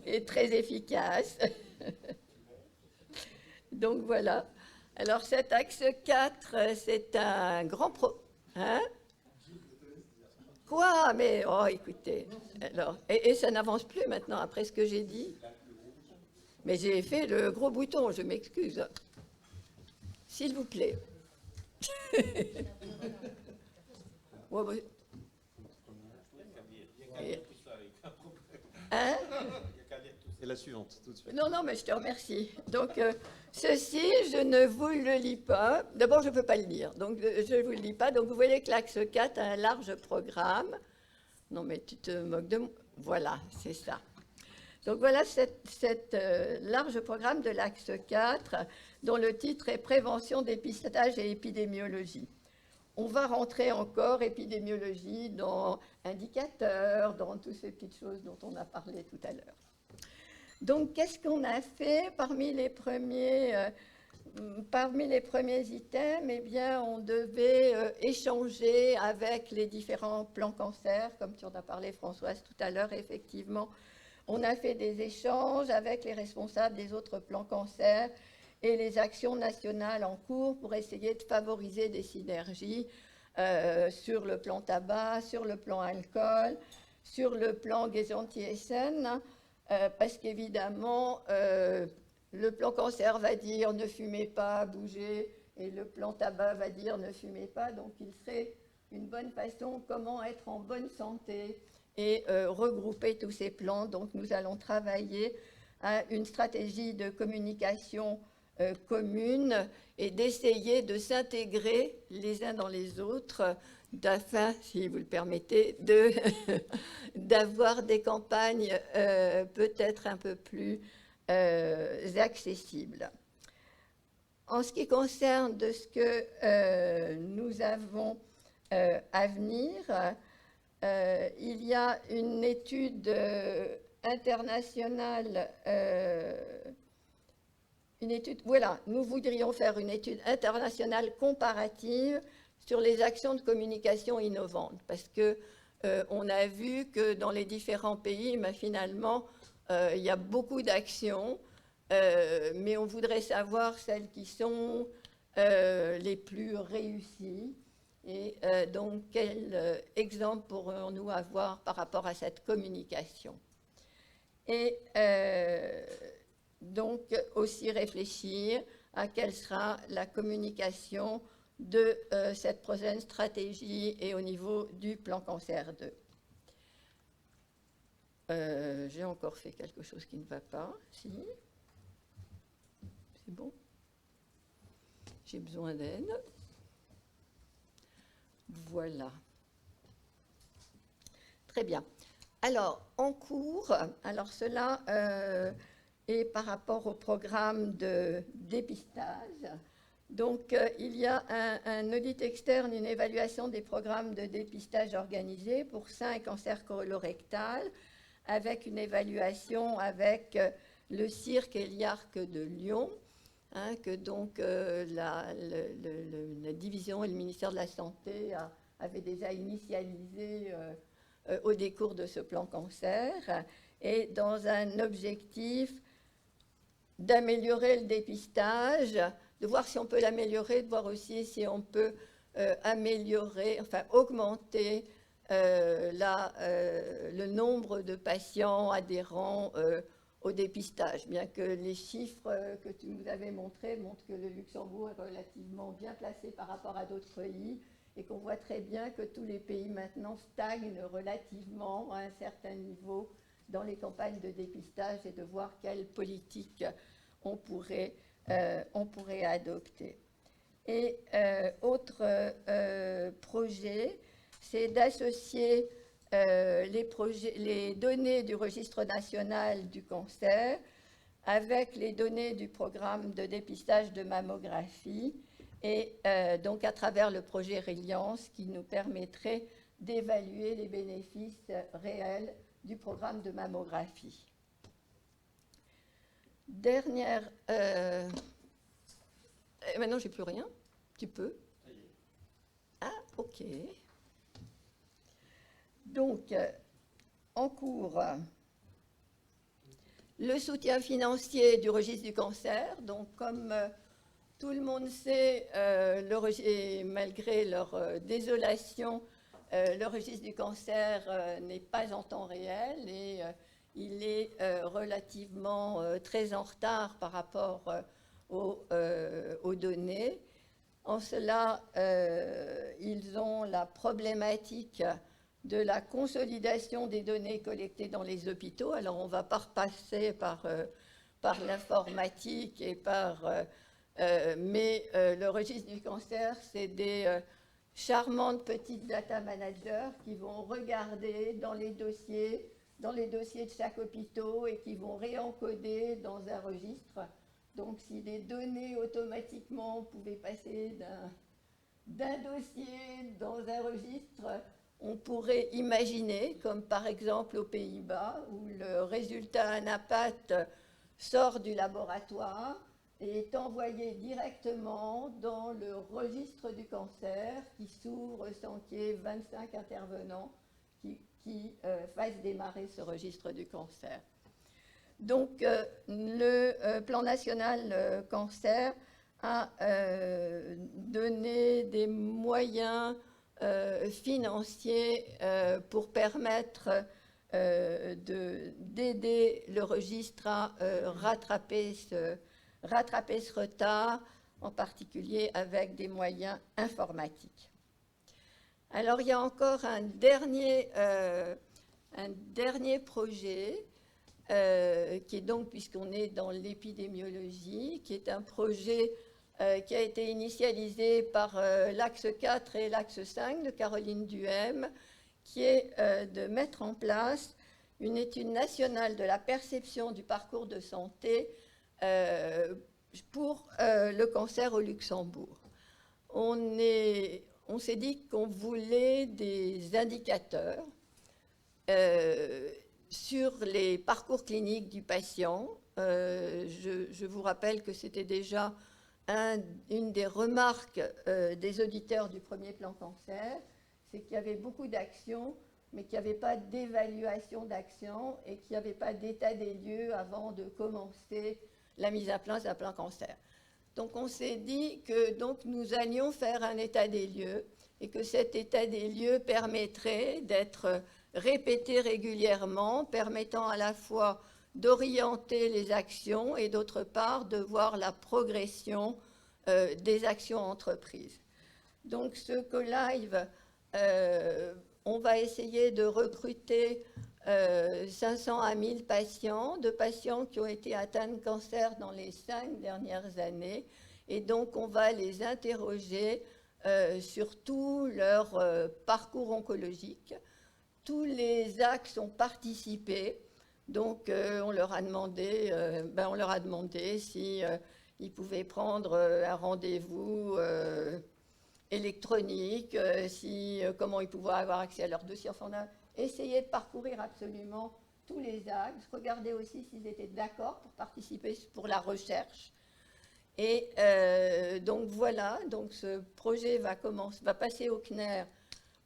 C: et très efficace. Donc, voilà. Alors, cet axe 4, c'est un grand... Hein? Quoi? Mais, oh, écoutez. Alors, et ça n'avance plus maintenant, après ce que j'ai dit. Mais j'ai fait le gros bouton, je m'excuse. S'il vous plaît. Ouais, bah... Hein?
A: Et la suivante, tout de suite.
C: Non, mais je te remercie. Donc, ceci, je ne vous le lis pas. D'abord, je ne peux pas le lire, donc je ne vous le lis pas. Donc, vous voyez que l'axe 4 a un large programme. Non, mais tu te moques de moi. Voilà, c'est ça. Donc, voilà cet large programme de l'axe 4, dont le titre est « Prévention, dépistage et épidémiologie ». On va rentrer encore épidémiologie dans indicateurs, dans toutes ces petites choses dont on a parlé tout à l'heure. Donc, qu'est-ce qu'on a fait parmi les premiers items? Eh bien, on devait échanger avec les différents plans cancer, comme tu en as parlé, Françoise, tout à l'heure, effectivement. On a fait des échanges avec les responsables des autres plans cancer et les actions nationales en cours pour essayer de favoriser des synergies sur le plan tabac, sur le plan alcool, sur le plan Gesundheitsessen, parce qu'évidemment, le plan cancer va dire ne fumez pas, bougez, et le plan tabac va dire ne fumez pas. Donc, il serait une bonne façon comment être en bonne santé et regrouper tous ces plans. Donc, nous allons travailler à une stratégie de communication communes et d'essayer de s'intégrer les uns dans les autres, afin, si vous le permettez, d'avoir des campagnes peut-être un peu plus accessibles. En ce qui concerne de ce que nous avons à venir, il y a une étude internationale, nous voudrions faire une étude internationale comparative sur les actions de communication innovantes, parce que on a vu que dans les différents pays, finalement, il y a beaucoup d'actions, mais on voudrait savoir celles qui sont les plus réussies. Et donc, quel exemple pourrions-nous avoir par rapport à cette communication? Et donc, aussi réfléchir à quelle sera la communication de cette prochaine stratégie et au niveau du plan cancer 2. J'ai encore fait quelque chose qui ne va pas. Si. C'est bon. J'ai besoin d'aide. Voilà. Très bien. Alors, en cours, alors cela est par rapport au programme de dépistage. Donc, il y a un audit externe, une évaluation des programmes de dépistage organisés pour sein et cancer colorectal, avec une évaluation avec le CIRC et l'IARC de Lyon, que donc la division et le ministère de la Santé avaient déjà initialisé au décours de ce plan cancer, et dans un objectif d'améliorer le dépistage, de voir si on peut l'améliorer, de voir aussi si on peut augmenter le nombre de patients adhérents au dépistage, bien que les chiffres que tu nous avais montrés montrent que le Luxembourg est relativement bien placé par rapport à d'autres pays, et qu'on voit très bien que tous les pays maintenant stagnent relativement à un certain niveau dans les campagnes de dépistage, et de voir quelle politique on pourrait adopter. Et autre projet, c'est d'associer les données du registre national du cancer avec les données du programme de dépistage de mammographie, et donc à travers le projet Reliance, qui nous permettrait d'évaluer les bénéfices réels du programme de mammographie. Dernière... maintenant, j'ai plus rien. Tu peux. Ah, ok. Donc, en cours, le soutien financier du registre du cancer. Donc, comme tout le monde sait, et malgré leur désolation, le registre du cancer n'est pas en temps réel, et il est relativement très en retard par rapport aux données. En cela, ils ont la problématique de la consolidation des données collectées dans les hôpitaux. Alors, on ne va pas repasser par l'informatique mais le registre du cancer, c'est des charmantes petites data managers qui vont regarder dans les dossiers de chaque hôpital, et qui vont réencoder dans un registre. Donc, si les données automatiquement pouvaient passer d'un dossier dans un registre, on pourrait imaginer, comme par exemple aux Pays-Bas, où le résultat ANAPAT sort du laboratoire et est envoyé directement dans le registre du cancer, qui s'ouvre sans qu'il y ait 25 intervenants qui fassent démarrer ce registre du cancer. Donc, le plan national cancer a donné des moyens financiers pour permettre d'aider le registre à rattraper ce retard, en particulier avec des moyens informatiques. Alors, il y a encore un dernier projet qui est donc, puisqu'on est dans l'épidémiologie, qui est un projet qui a été initialisé par l'Axe 4 et l'Axe 5 de Caroline Duhem, qui est de mettre en place une étude nationale de la perception du parcours de santé pour le cancer au Luxembourg. On s'est dit qu'on voulait des indicateurs sur les parcours cliniques du patient. Je vous rappelle que c'était déjà une des remarques des auditeurs du premier plan cancer, c'est qu'il y avait beaucoup d'actions, mais qu'il n'y avait pas d'évaluation d'actions et qu'il n'y avait pas d'état des lieux avant de commencer la mise en place d'un plan cancer. Donc on s'est dit que donc, nous allions faire un état des lieux et que cet état des lieux permettrait d'être répété régulièrement, permettant à la fois d'orienter les actions et d'autre part de voir la progression des actions entreprises. Donc ce co-live, on va essayer de recruter 500 à 1000 patients, de patients qui ont été atteints de cancer dans les 5 dernières années. Et donc on va les interroger sur tout leur parcours oncologique. Tous les axes ont participé. Donc, on leur a demandé si ils pouvaient prendre un rendez-vous électronique, comment ils pouvaient avoir accès à leur dossier. Enfin, on a essayé de parcourir absolument tous les axes, regarder aussi s'ils étaient d'accord pour participer pour la recherche. Et donc voilà, donc ce projet va passer au CNER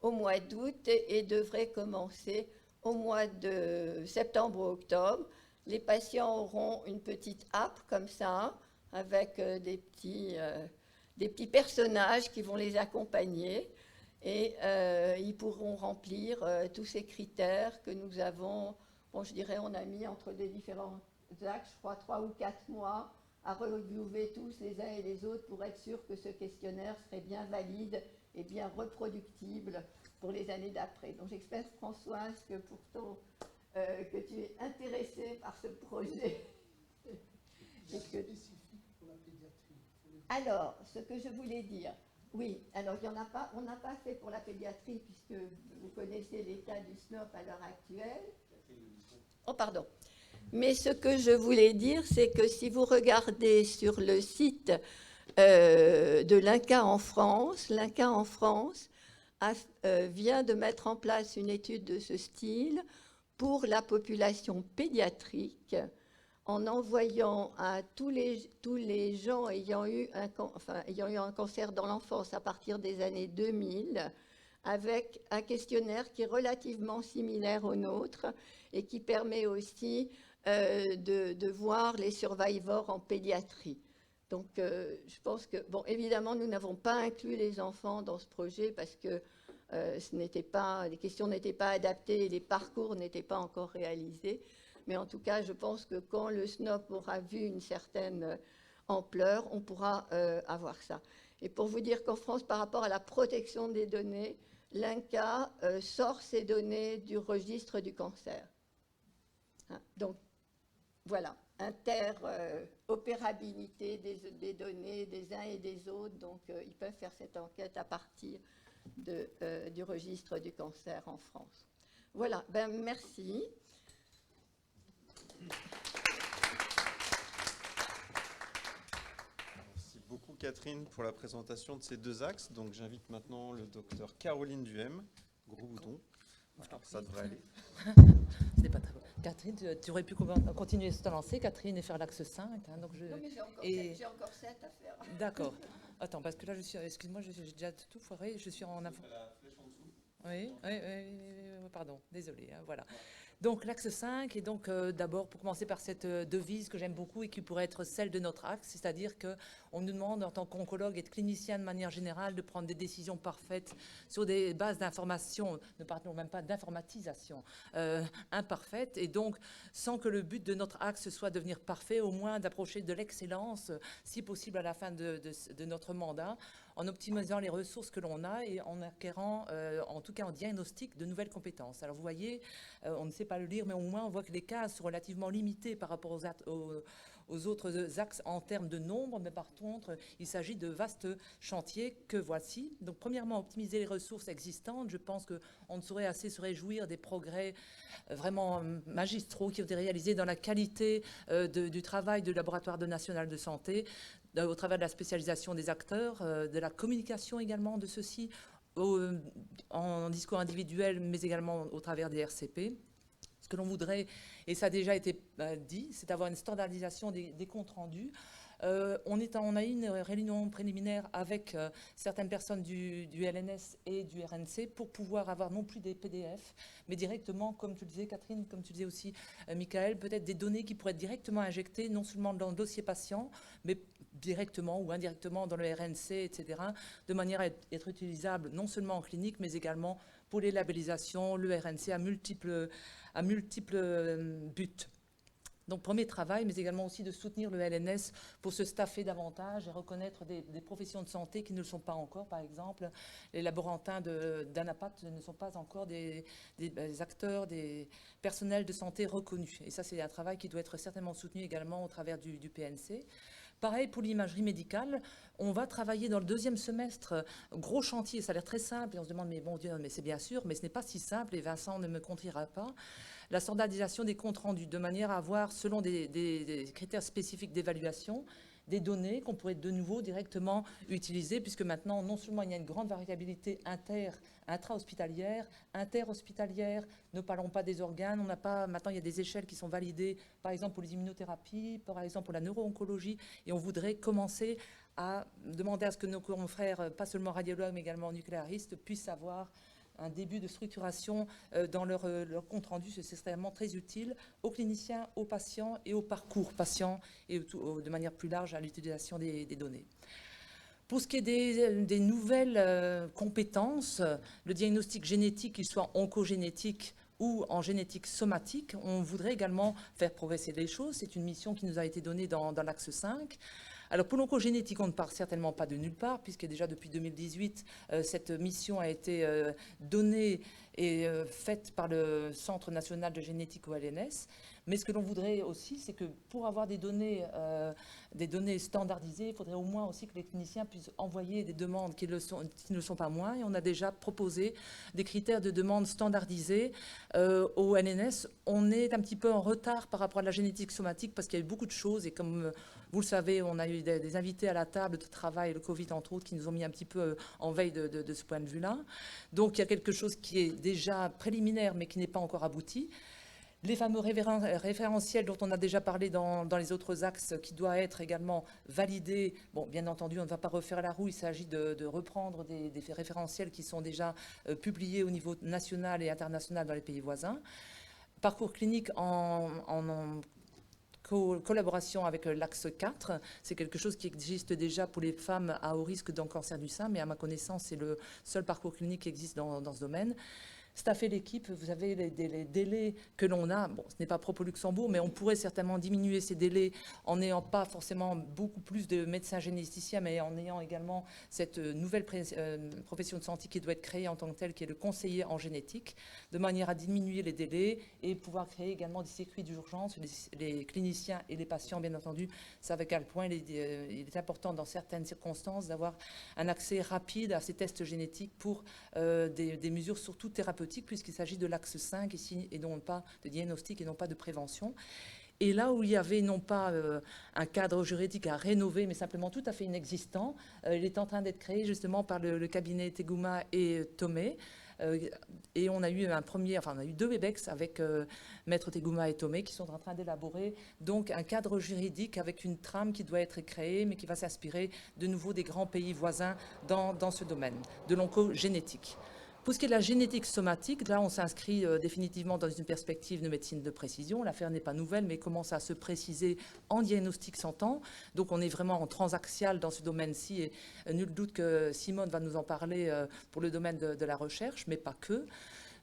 C: au mois d'août et devrait commencer au mois de septembre ou octobre. Les patients auront une petite app comme ça, avec des petits personnages qui vont les accompagner et ils pourront remplir tous ces critères que nous avons, je dirais, on a mis entre les différents axes, je crois, 3 ou 4 mois à reviewer tous les uns et les autres pour être sûr que ce questionnaire serait bien valide et bien reproductible pour les années d'après. Donc j'espère, Françoise, que que tu es intéressée par ce projet. Alors, ce que je voulais dire, oui, alors on n'a pas fait pour la pédiatrie puisque vous connaissez l'état du SNOP à l'heure actuelle. Oh, pardon. Mais ce que je voulais dire, c'est que si vous regardez sur le site de l'INCa en France, vient de mettre en place une étude de ce style pour la population pédiatrique en envoyant à tous les gens ayant eu un cancer dans l'enfance à partir des années 2000, avec un questionnaire qui est relativement similaire au nôtre et qui permet aussi de voir les survivors en pédiatrie. Donc, je pense que, bon, évidemment, nous n'avons pas inclus les enfants dans ce projet parce que les questions n'étaient pas adaptées et les parcours n'étaient pas encore réalisés. Mais en tout cas, je pense que quand le SNOP aura vu une certaine ampleur, on pourra avoir ça. Et pour vous dire qu'en France, par rapport à la protection des données, l'INCa sort ces données du registre du cancer. Hein, donc, voilà, interopérabilité des données des uns et des autres. Donc, ils peuvent faire cette enquête à partir du registre du cancer en France. Voilà, ben merci.
A: Merci beaucoup Catherine pour la présentation de ces deux axes. Donc j'invite maintenant le docteur Caroline Duhem. Gros bouton. Voilà, ça devrait aller.
E: C'est pas très bon. Catherine, tu aurais pu continuer sur ta lancée, Catherine, et faire l'axe 5. Hein, donc
C: Non, mais j'ai encore 7 à faire.
E: D'accord. Attends, parce que là, excuse-moi, j'ai déjà tout foiré. Je suis en avant. Oui, pardon, désolé. Hein, voilà. Donc l'axe 5, et donc d'abord pour commencer par cette devise que j'aime beaucoup et qui pourrait être celle de notre axe, c'est-à-dire qu'on nous demande en tant qu'oncologue et de clinicien de manière générale de prendre des décisions parfaites sur des bases d'information, ne parlons même pas d'informatisation imparfaite, et donc sans que le but de notre axe soit de devenir parfait, au moins d'approcher de l'excellence, si possible à la fin de notre mandat, en optimisant les ressources que l'on a et en acquérant, en tout cas en diagnostic, de nouvelles compétences. Alors vous voyez, on ne sait n'hésitez pas à le lire, mais au moins on voit que les cases sont relativement limitées par rapport aux autres axes en termes de nombre, mais par contre, il s'agit de vastes chantiers que voici. Donc, premièrement, optimiser les ressources existantes. Je pense qu'on ne saurait assez se réjouir des progrès vraiment magistraux qui ont été réalisés dans la qualité du travail du laboratoire national de santé, au travers de la spécialisation des acteurs, de la communication également de ceux-ci, en discours individuel, mais également au travers des RCP. Ce que l'on voudrait, et ça a déjà été dit, c'est avoir une standardisation des comptes rendus. On a eu une réunion préliminaire avec certaines personnes du LNS et du RNC pour pouvoir avoir non plus des PDF, mais directement, comme tu le disais Catherine, comme tu le disais aussi Michael, peut-être des données qui pourraient être directement injectées, non seulement dans le dossier patient, mais directement ou indirectement dans le RNC, etc., de manière à être utilisable non seulement en clinique, mais également pour les labellisations, le RNC à multiples buts. Donc, premier travail, mais également aussi de soutenir le LNS pour se staffer davantage et reconnaître des professions de santé qui ne le sont pas encore. Par exemple, les laborantins d'ANAPAT ne sont pas encore des acteurs, des personnels de santé reconnus. Et ça, c'est un travail qui doit être certainement soutenu également au travers du PNC. Pareil pour l'imagerie médicale, on va travailler dans le deuxième semestre, gros chantier, ça a l'air très simple, et on se demande, mais bon Dieu, mais c'est bien sûr, mais ce n'est pas si simple, et Vincent ne me contredira pas, la standardisation des comptes rendus, de manière à avoir, selon des critères spécifiques d'évaluation, des données qu'on pourrait de nouveau directement utiliser, puisque maintenant, non seulement il y a une grande variabilité intra-hospitalière, inter-hospitalière, ne parlons pas des organes, on n'a pas, maintenant il y a des échelles qui sont validées, par exemple pour les immunothérapies, par exemple pour la neuro-oncologie, et on voudrait commencer à demander à ce que nos confrères, pas seulement radiologues, mais également nucléaristes, puissent avoir un début de structuration dans leur compte rendu. C'est extrêmement très utile aux cliniciens, aux patients et au parcours patient et de manière plus large à l'utilisation des données. Pour ce qui est des nouvelles compétences, le diagnostic génétique, qu'il soit oncogénétique ou en génétique somatique, on voudrait également faire progresser les choses. C'est une mission qui nous a été donnée dans l'axe 5. Alors pour l'oncogénétique, on ne part certainement pas de nulle part, puisque déjà depuis 2018, cette mission a été donnée et faite par le Centre national de génétique au LNS. Mais ce que l'on voudrait aussi, c'est que pour avoir des données standardisées, il faudrait au moins aussi que les cliniciens puissent envoyer des demandes qui ne le sont pas moins. Et on a déjà proposé des critères de demande standardisés au LNS. On est un petit peu en retard par rapport à la génétique somatique parce qu'il y a eu beaucoup de choses. Et comme vous le savez, on a eu des invités à la table de travail, le Covid entre autres, qui nous ont mis un petit peu en veille de ce point de vue-là. Donc il y a quelque chose qui est déjà préliminaire mais qui n'est pas encore abouti. Les fameux référentiels dont on a déjà parlé dans les autres axes qui doivent être également validés. Bon, bien entendu, on ne va pas refaire la roue, il s'agit de reprendre des référentiels qui sont déjà publiés au niveau national et international dans les pays voisins. Parcours clinique en collaboration avec l'axe 4, c'est quelque chose qui existe déjà pour les femmes à haut risque d'un cancer du sein, mais à ma connaissance, c'est le seul parcours clinique qui existe dans ce domaine. Staffer l'équipe, vous avez les délais que l'on a. Bon, ce n'est pas propre au Luxembourg, mais on pourrait certainement diminuer ces délais en n'ayant pas forcément beaucoup plus de médecins généticiens, mais en ayant également cette nouvelle profession de santé qui doit être créée en tant que telle, qui est le conseiller en génétique, de manière à diminuer les délais et pouvoir créer également des circuits d'urgence. Les cliniciens et les patients, bien entendu, savent à quel point il est important dans certaines circonstances d'avoir un accès rapide à ces tests génétiques pour des mesures surtout thérapeutiques, puisqu'il s'agit de l'axe 5 ici, et non pas de diagnostic et non pas de prévention. Et là où il y avait non pas un cadre juridique à rénover, mais simplement tout à fait inexistant, il est en train d'être créé justement par le cabinet Tegouma et Tomé. Et on a eu on a eu 2 WebEx avec Maître Tegouma et Tomé qui sont en train d'élaborer donc un cadre juridique avec une trame qui doit être créée, mais qui va s'inspirer de nouveau des grands pays voisins dans ce domaine de l'oncogénétique. Pour ce qui est de la génétique somatique, là, on s'inscrit définitivement dans une perspective de médecine de précision. L'affaire n'est pas nouvelle, mais commence à se préciser en diagnostic 100 ans. Donc, on est vraiment en transaxial dans ce domaine-ci. Et nul doute que Simone va nous en parler pour le domaine de la recherche, mais pas que.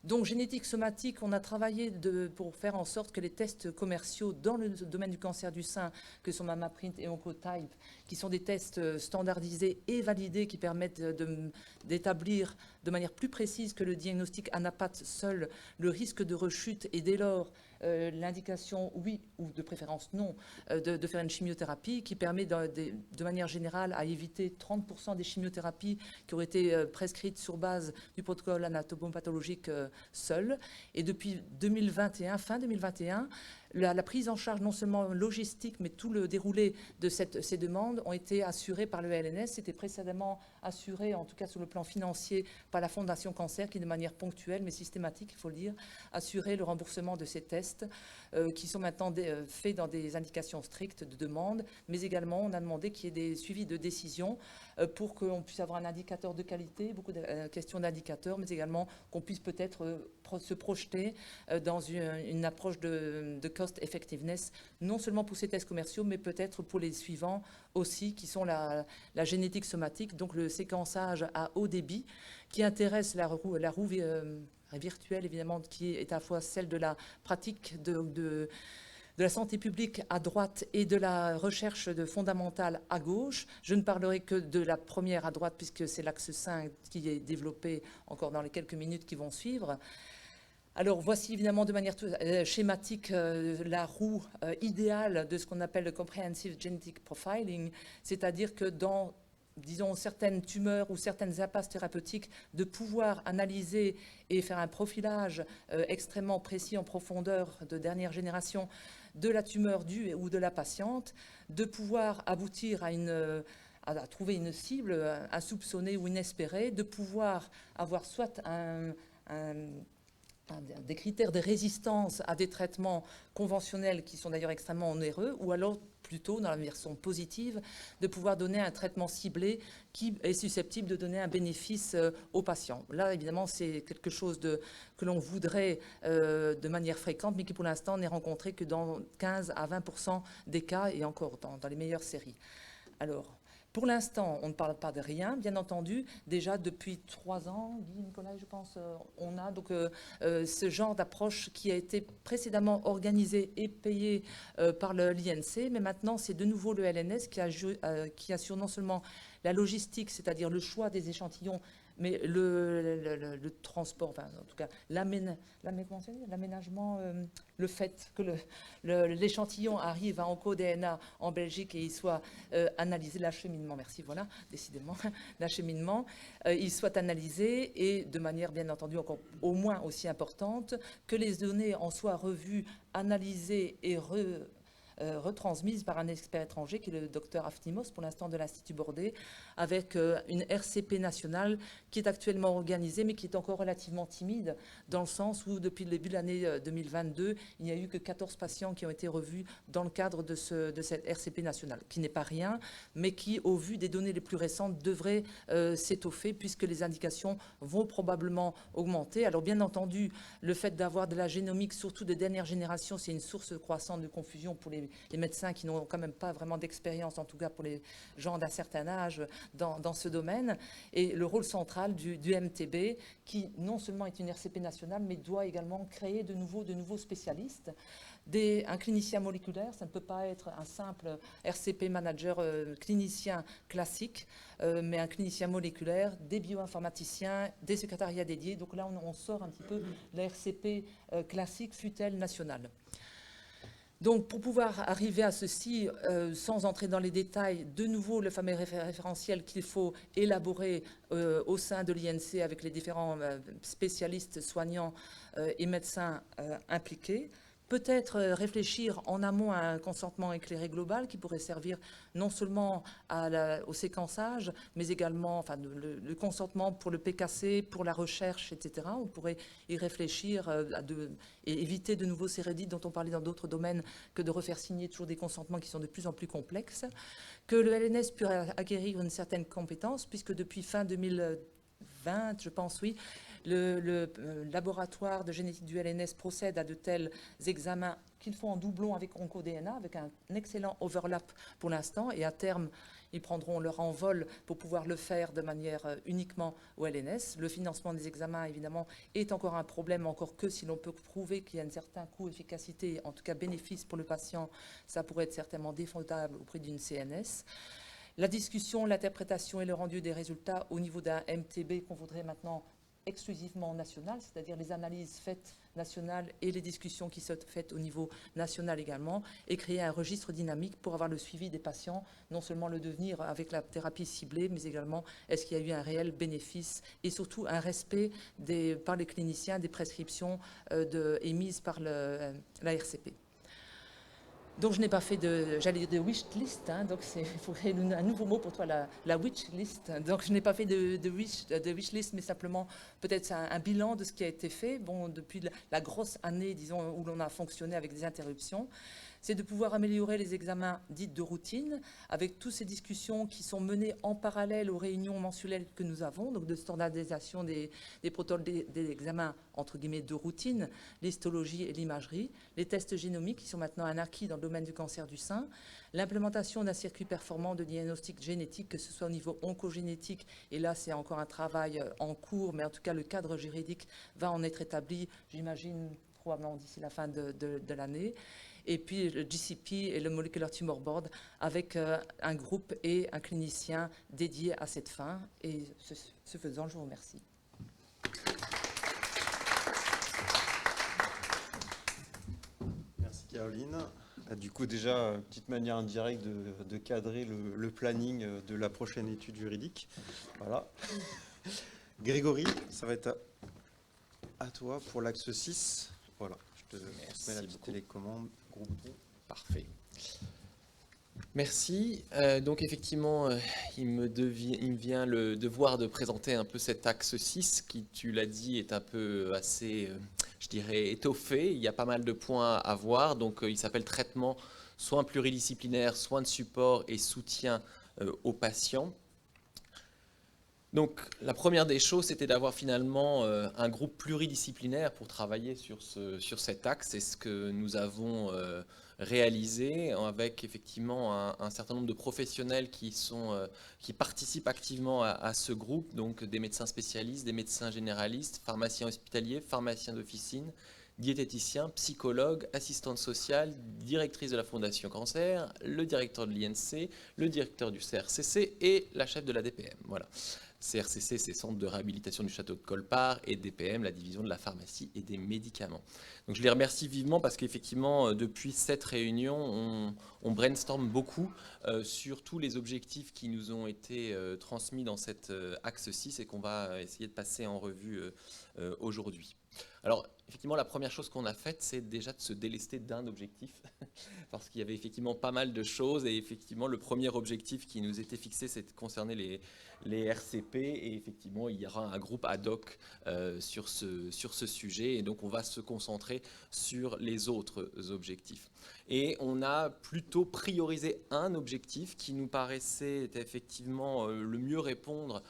E: Donc, génétique somatique, on a travaillé pour faire en sorte que les tests commerciaux dans le domaine du cancer du sein, que sont MammaPrint et Oncotype, qui sont des tests standardisés et validés qui permettent d'établir de manière plus précise que le diagnostic ANAPAT seul le risque de rechute et dès lors l'indication oui ou de préférence non de faire une chimiothérapie qui permet de manière générale à éviter 30% des chimiothérapies qui auraient été prescrites sur base du protocole anatomopathologique seul. Et depuis 2021, fin 2021, la prise en charge non seulement logistique, mais tout le déroulé de ces demandes ont été assurées par le LNS. C'était précédemment assuré, en tout cas sur le plan financier, par la Fondation Cancer, qui de manière ponctuelle, mais systématique, il faut le dire, assurait le remboursement de ces tests, qui sont maintenant faits dans des indications strictes de demande, mais également on a demandé qu'il y ait des suivis de décision pour qu'on puisse avoir un indicateur de qualité, beaucoup de questions d'indicateurs, mais également qu'on puisse peut-être se projeter dans une approche de cost effectiveness, non seulement pour ces tests commerciaux, mais peut-être pour les suivants aussi, qui sont la génétique somatique, donc le séquençage à haut débit, qui intéresse la roue virtuelle, évidemment, qui est à la fois celle de la pratique de la santé publique à droite et de la recherche fondamentale à gauche. Je ne parlerai que de la première à droite, puisque c'est l'axe 5 qui est développé encore dans les quelques minutes qui vont suivre. Alors voici évidemment de manière schématique la roue idéale de ce qu'on appelle le Comprehensive Genetic Profiling, c'est-à-dire que dans, disons, certaines tumeurs ou certaines impasses thérapeutiques, de pouvoir analyser et faire un profilage extrêmement précis en profondeur de dernière génération de la tumeur ou de la patiente, de pouvoir aboutir à trouver une cible insoupçonnée ou inespérée, de pouvoir avoir soit des critères de résistance à des traitements conventionnels qui sont d'ailleurs extrêmement onéreux, ou alors plutôt dans la version positive, de pouvoir donner un traitement ciblé qui est susceptible de donner un bénéfice aux patients. Là, évidemment, c'est quelque chose que l'on voudrait de manière fréquente, mais qui pour l'instant n'est rencontré que dans 15 à 20% des cas, et encore dans les meilleures séries. Alors, pour l'instant, on ne parle pas de rien, bien entendu. Déjà, depuis 3 ans, Guy, Nicolas, je pense, on a donc ce genre d'approche qui a été précédemment organisé et payé par l'INC, mais maintenant, c'est de nouveau le LNS qui assure non seulement la logistique, c'est-à-dire le choix des échantillons, mais le transport, enfin, en tout cas, l'aménagement, le fait que l'échantillon arrive à EncoDNA en Belgique et il soit analysé, l'acheminement, merci, voilà, décidément, l'acheminement, il soit analysé et de manière, bien entendu, encore au moins aussi importante, que les données en soient revues, analysées et retransmise par un expert étranger qui est le docteur Aftimos, pour l'instant de l'Institut Bordet, avec une RCP nationale qui est actuellement organisée, mais qui est encore relativement timide, dans le sens où depuis le début de l'année 2022, il n'y a eu que 14 patients qui ont été revus dans le cadre de cette RCP nationale, qui n'est pas rien, mais qui, au vu des données les plus récentes, devrait s'étoffer, puisque les indications vont probablement augmenter. Alors bien entendu, le fait d'avoir de la génomique, surtout de dernière génération, c'est une source croissante de confusion pour les médecins qui n'ont quand même pas vraiment d'expérience, en tout cas pour les gens d'un certain âge dans ce domaine. Et le rôle central du MTB, qui non seulement est une RCP nationale, mais doit également créer de nouveaux spécialistes. Un clinicien moléculaire, ça ne peut pas être un simple RCP manager clinicien classique, mais un clinicien moléculaire, des bioinformaticiens, des secrétariats dédiés. Donc là, on sort un petit peu de la RCP classique, fut-elle nationale. Donc, pour pouvoir arriver à ceci, sans entrer dans les détails, de nouveau, le fameux référentiel qu'il faut élaborer au sein de l'INC avec les différents spécialistes, soignants et médecins impliqués. Peut-être réfléchir en amont à un consentement éclairé global qui pourrait servir non seulement au séquençage, mais également le consentement pour le PKC, pour la recherche, etc. On pourrait y réfléchir et éviter de nouveau ces rédits dont on parlait dans d'autres domaines que de refaire signer toujours des consentements qui sont de plus en plus complexes. Que le LNS puisse acquérir une certaine compétence, puisque depuis fin 2020, je pense, oui, le laboratoire de génétique du LNS procède à de tels examens qu'ils font en doublon avec OncoDNA, avec un excellent overlap pour l'instant, et à terme, ils prendront leur envol pour pouvoir le faire de manière uniquement au LNS. Le financement des examens, évidemment, est encore un problème, encore que si l'on peut prouver qu'il y a un certain coût, efficacité, en tout cas bénéfice pour le patient, ça pourrait être certainement défendable auprès d'une CNS. La discussion, l'interprétation et le rendu des résultats au niveau d'un MTB qu'on voudrait maintenant exclusivement national, c'est-à-dire les analyses faites nationales et les discussions qui sont faites au niveau national également, et créer un registre dynamique pour avoir le suivi des patients, non seulement le devenir avec la thérapie ciblée, mais également est-ce qu'il y a eu un réel bénéfice et surtout un respect par les cliniciens des prescriptions émises par la RCP. Donc je n'ai pas fait j'allais dire de wish list, hein, donc il faudrait un nouveau mot pour toi, la wish list. Donc je n'ai pas fait de wish list, mais simplement peut-être un bilan de ce qui a été fait. Bon, depuis la grosse année, disons, où l'on a fonctionné avec des interruptions, c'est de pouvoir améliorer les examens dits de routine, avec toutes ces discussions qui sont menées en parallèle aux réunions mensuelles que nous avons, donc de standardisation des protocoles des examens, entre guillemets, de routine, l'histologie et l'imagerie, les tests génomiques qui sont maintenant un acquis dans le domaine du cancer du sein, l'implémentation d'un circuit performant de diagnostic génétique, que ce soit au niveau oncogénétique, et là c'est encore un travail en cours, mais en tout cas le cadre juridique va en être établi, j'imagine, probablement d'ici la fin de l'année. Et puis le GCP et le Molecular Tumor Board avec un groupe et un clinicien dédié à cette fin. Et ce faisant, je vous remercie.
A: Merci Caroline. Du coup, déjà, petite manière indirecte de cadrer le planning de la prochaine étude juridique. Voilà. Grégory, ça va être à toi pour l'axe 6. Voilà, je te mets la petite télécommande. Groupe 2.
F: Parfait. Merci. Donc effectivement, il me vient le devoir de présenter un peu cet axe 6 qui, tu l'as dit, est un peu assez, je dirais, étoffé. Il y a pas mal de points à voir. Donc il s'appelle traitement, soins pluridisciplinaires, soins de support et soutien aux patients. Donc la première des choses, c'était d'avoir finalement un groupe pluridisciplinaire pour travailler sur cet axe. C'est ce que nous avons réalisé avec effectivement un certain nombre de professionnels qui participent activement à ce groupe, donc des médecins spécialistes, des médecins généralistes, pharmaciens hospitaliers, pharmaciens d'officine, diététiciens, psychologues, assistantes sociales, directrice de la Fondation Cancer, le directeur de l'INC, le directeur du CRCC et la chef de la DPM. Voilà. CRCC, c'est Centre de réhabilitation du château de Colpart, et DPM, la division de la pharmacie et des médicaments. Donc je les remercie vivement parce qu'effectivement, depuis cette réunion, on brainstorm beaucoup sur tous les objectifs qui nous ont été transmis dans cet axe 6 et qu'on va essayer de passer en revue aujourd'hui. Alors, effectivement, la première chose qu'on a faite, c'est déjà de se délester d'un objectif, parce qu'il y avait effectivement pas mal de choses, et effectivement, le premier objectif qui nous était fixé, c'est de concerner les RCP, et effectivement, il y aura un groupe ad hoc sur ce sujet, et donc on va se concentrer sur les autres objectifs. Et on a plutôt priorisé un objectif qui nous paraissait effectivement le mieux répondre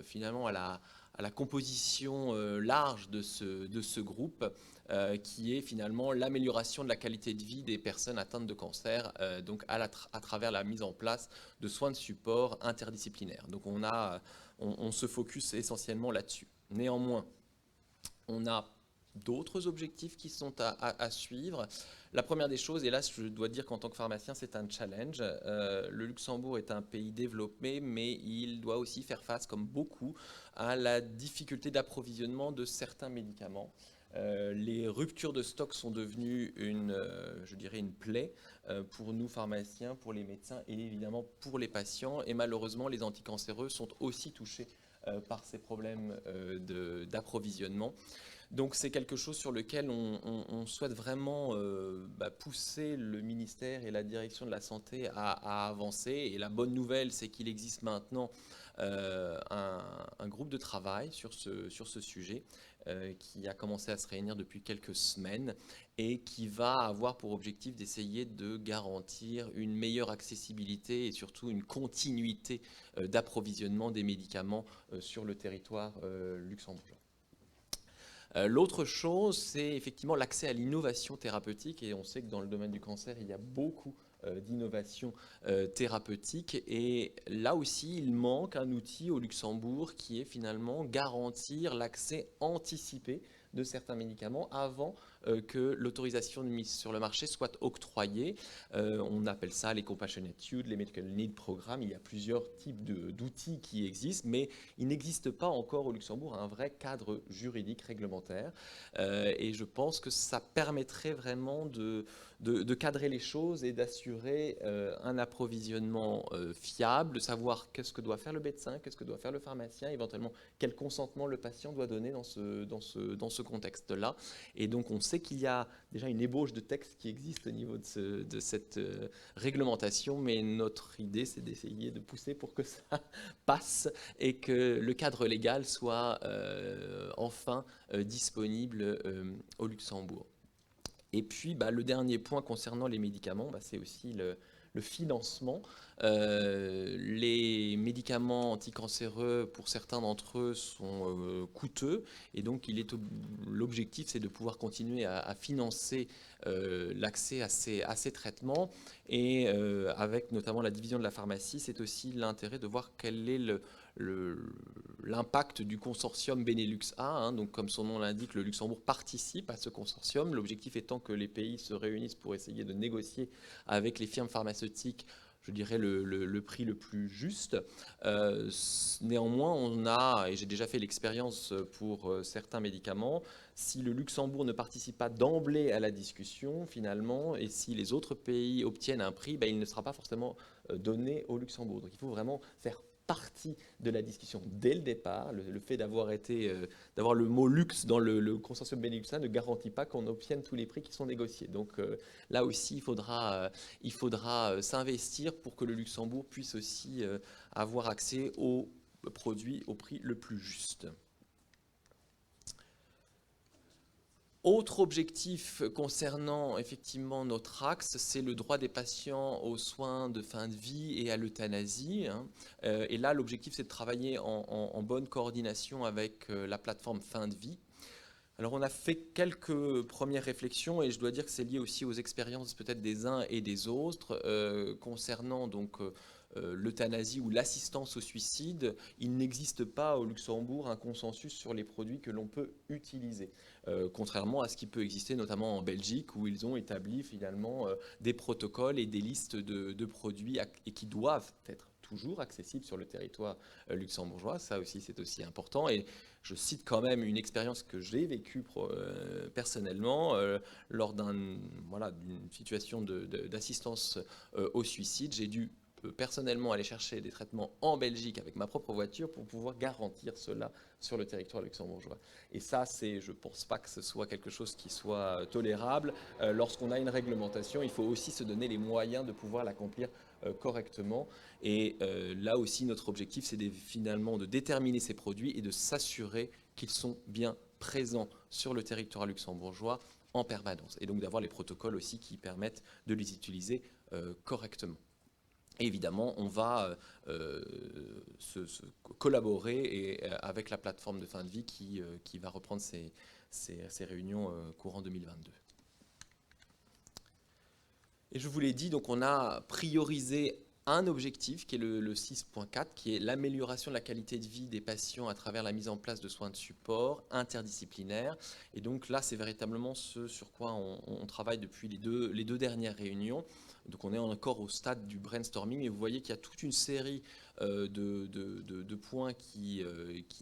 F: finalement à la composition large de ce groupe, qui est finalement l'amélioration de la qualité de vie des personnes atteintes de cancer, donc à travers la mise en place de soins de support interdisciplinaires. Donc on se focus essentiellement là-dessus. Néanmoins, on a d'autres objectifs qui sont à suivre. La première des choses, et là je dois dire qu'en tant que pharmacien c'est un challenge, le Luxembourg est un pays développé, mais il doit aussi faire face, comme beaucoup, à la difficulté d'approvisionnement de certains médicaments. Les ruptures de stock sont devenues je dirais une plaie pour nous pharmaciens, pour les médecins et évidemment pour les patients, et malheureusement les anticancéreux sont aussi touchés par ces problèmes d'approvisionnement. Donc c'est quelque chose sur lequel on souhaite vraiment pousser le ministère et la direction de la santé à avancer. Et la bonne nouvelle, c'est qu'il existe maintenant un groupe de travail sur ce sujet qui a commencé à se réunir depuis quelques semaines et qui va avoir pour objectif d'essayer de garantir une meilleure accessibilité et surtout une continuité d'approvisionnement des médicaments sur le territoire luxembourgeois. L'autre chose, c'est effectivement l'accès à l'innovation thérapeutique, et on sait que dans le domaine du cancer, il y a beaucoup d'innovation thérapeutique. Et là aussi, il manque un outil au Luxembourg qui est finalement garantir l'accès anticipé de certains médicaments avant que l'autorisation de mise sur le marché soit octroyée. On appelle ça les Compassionate Use, les Medical Need Programmes. Il y a plusieurs types d'outils qui existent, mais il n'existe pas encore au Luxembourg un vrai cadre juridique réglementaire. Et je pense que ça permettrait vraiment de cadrer les choses et d'assurer un approvisionnement fiable, de savoir qu'est-ce que doit faire le médecin, qu'est-ce que doit faire le pharmacien, éventuellement quel consentement le patient doit donner dans ce contexte-là. Et donc on sait qu'il y a déjà une ébauche de texte qui existe au niveau de cette réglementation, mais notre idée c'est d'essayer de pousser pour que ça passe et que le cadre légal soit enfin disponible au Luxembourg. Et puis, le dernier point concernant les médicaments, c'est aussi le financement. Les médicaments anticancéreux, pour certains d'entre eux, sont coûteux. Et donc, l'objectif, c'est de pouvoir continuer à financer l'accès à ces traitements. Et avec notamment la division de la pharmacie, c'est aussi l'intérêt de voir quel est l'impact du consortium Benelux A. Donc, comme son nom l'indique, le Luxembourg participe à ce consortium. L'objectif étant que les pays se réunissent pour essayer de négocier avec les firmes pharmaceutiques, je dirais, le prix le plus juste. Néanmoins, on a, et j'ai déjà fait l'expérience pour certains médicaments, si le Luxembourg ne participe pas d'emblée à la discussion, finalement, et si les autres pays obtiennent un prix, il ne sera pas forcément donné au Luxembourg. Donc, il faut vraiment faire partie de la discussion dès le départ. Le fait d'avoir le mot luxe dans le consortium Benelux ne garantit pas qu'on obtienne tous les prix qui sont négociés. Donc là aussi, il faudra s'investir pour que le Luxembourg puisse aussi avoir accès aux produits au prix le plus juste. Autre objectif concernant effectivement notre axe, c'est le droit des patients aux soins de fin de vie et à l'euthanasie. Et là, l'objectif, c'est de travailler en bonne coordination avec la plateforme Fin de Vie. Alors, on a fait quelques premières réflexions et je dois dire que c'est lié aussi aux expériences peut-être des uns et des autres concernant donc l'euthanasie ou l'assistance au suicide. Il n'existe pas au Luxembourg un consensus sur les produits que l'on peut utiliser, contrairement à ce qui peut exister notamment en Belgique où ils ont établi finalement des protocoles et des listes de produits et qui doivent être toujours accessibles sur le territoire luxembourgeois. Ça aussi, c'est aussi important. Et je cite quand même une expérience que j'ai vécue personnellement lors d'une situation d'assistance au suicide. J'ai dû personnellement aller chercher des traitements en Belgique avec ma propre voiture pour pouvoir garantir cela sur le territoire luxembourgeois. Et ça, je ne pense pas que ce soit quelque chose qui soit tolérable. Lorsqu'on a une réglementation, il faut aussi se donner les moyens de pouvoir l'accomplir correctement. Et là aussi, notre objectif, c'est finalement de déterminer ces produits et de s'assurer qu'ils sont bien présents sur le territoire luxembourgeois en permanence. Et donc d'avoir les protocoles aussi qui permettent de les utiliser correctement. Et évidemment, on va collaborer avec la plateforme de fin de vie qui va reprendre ses réunions courant 2022. Et je vous l'ai dit, donc on a priorisé un objectif qui est le 6.4, qui est l'amélioration de la qualité de vie des patients à travers la mise en place de soins de support interdisciplinaires. Et donc là, c'est véritablement ce sur quoi on travaille depuis les deux dernières réunions. Donc on est encore au stade du brainstorming et vous voyez qu'il y a toute une série de points qui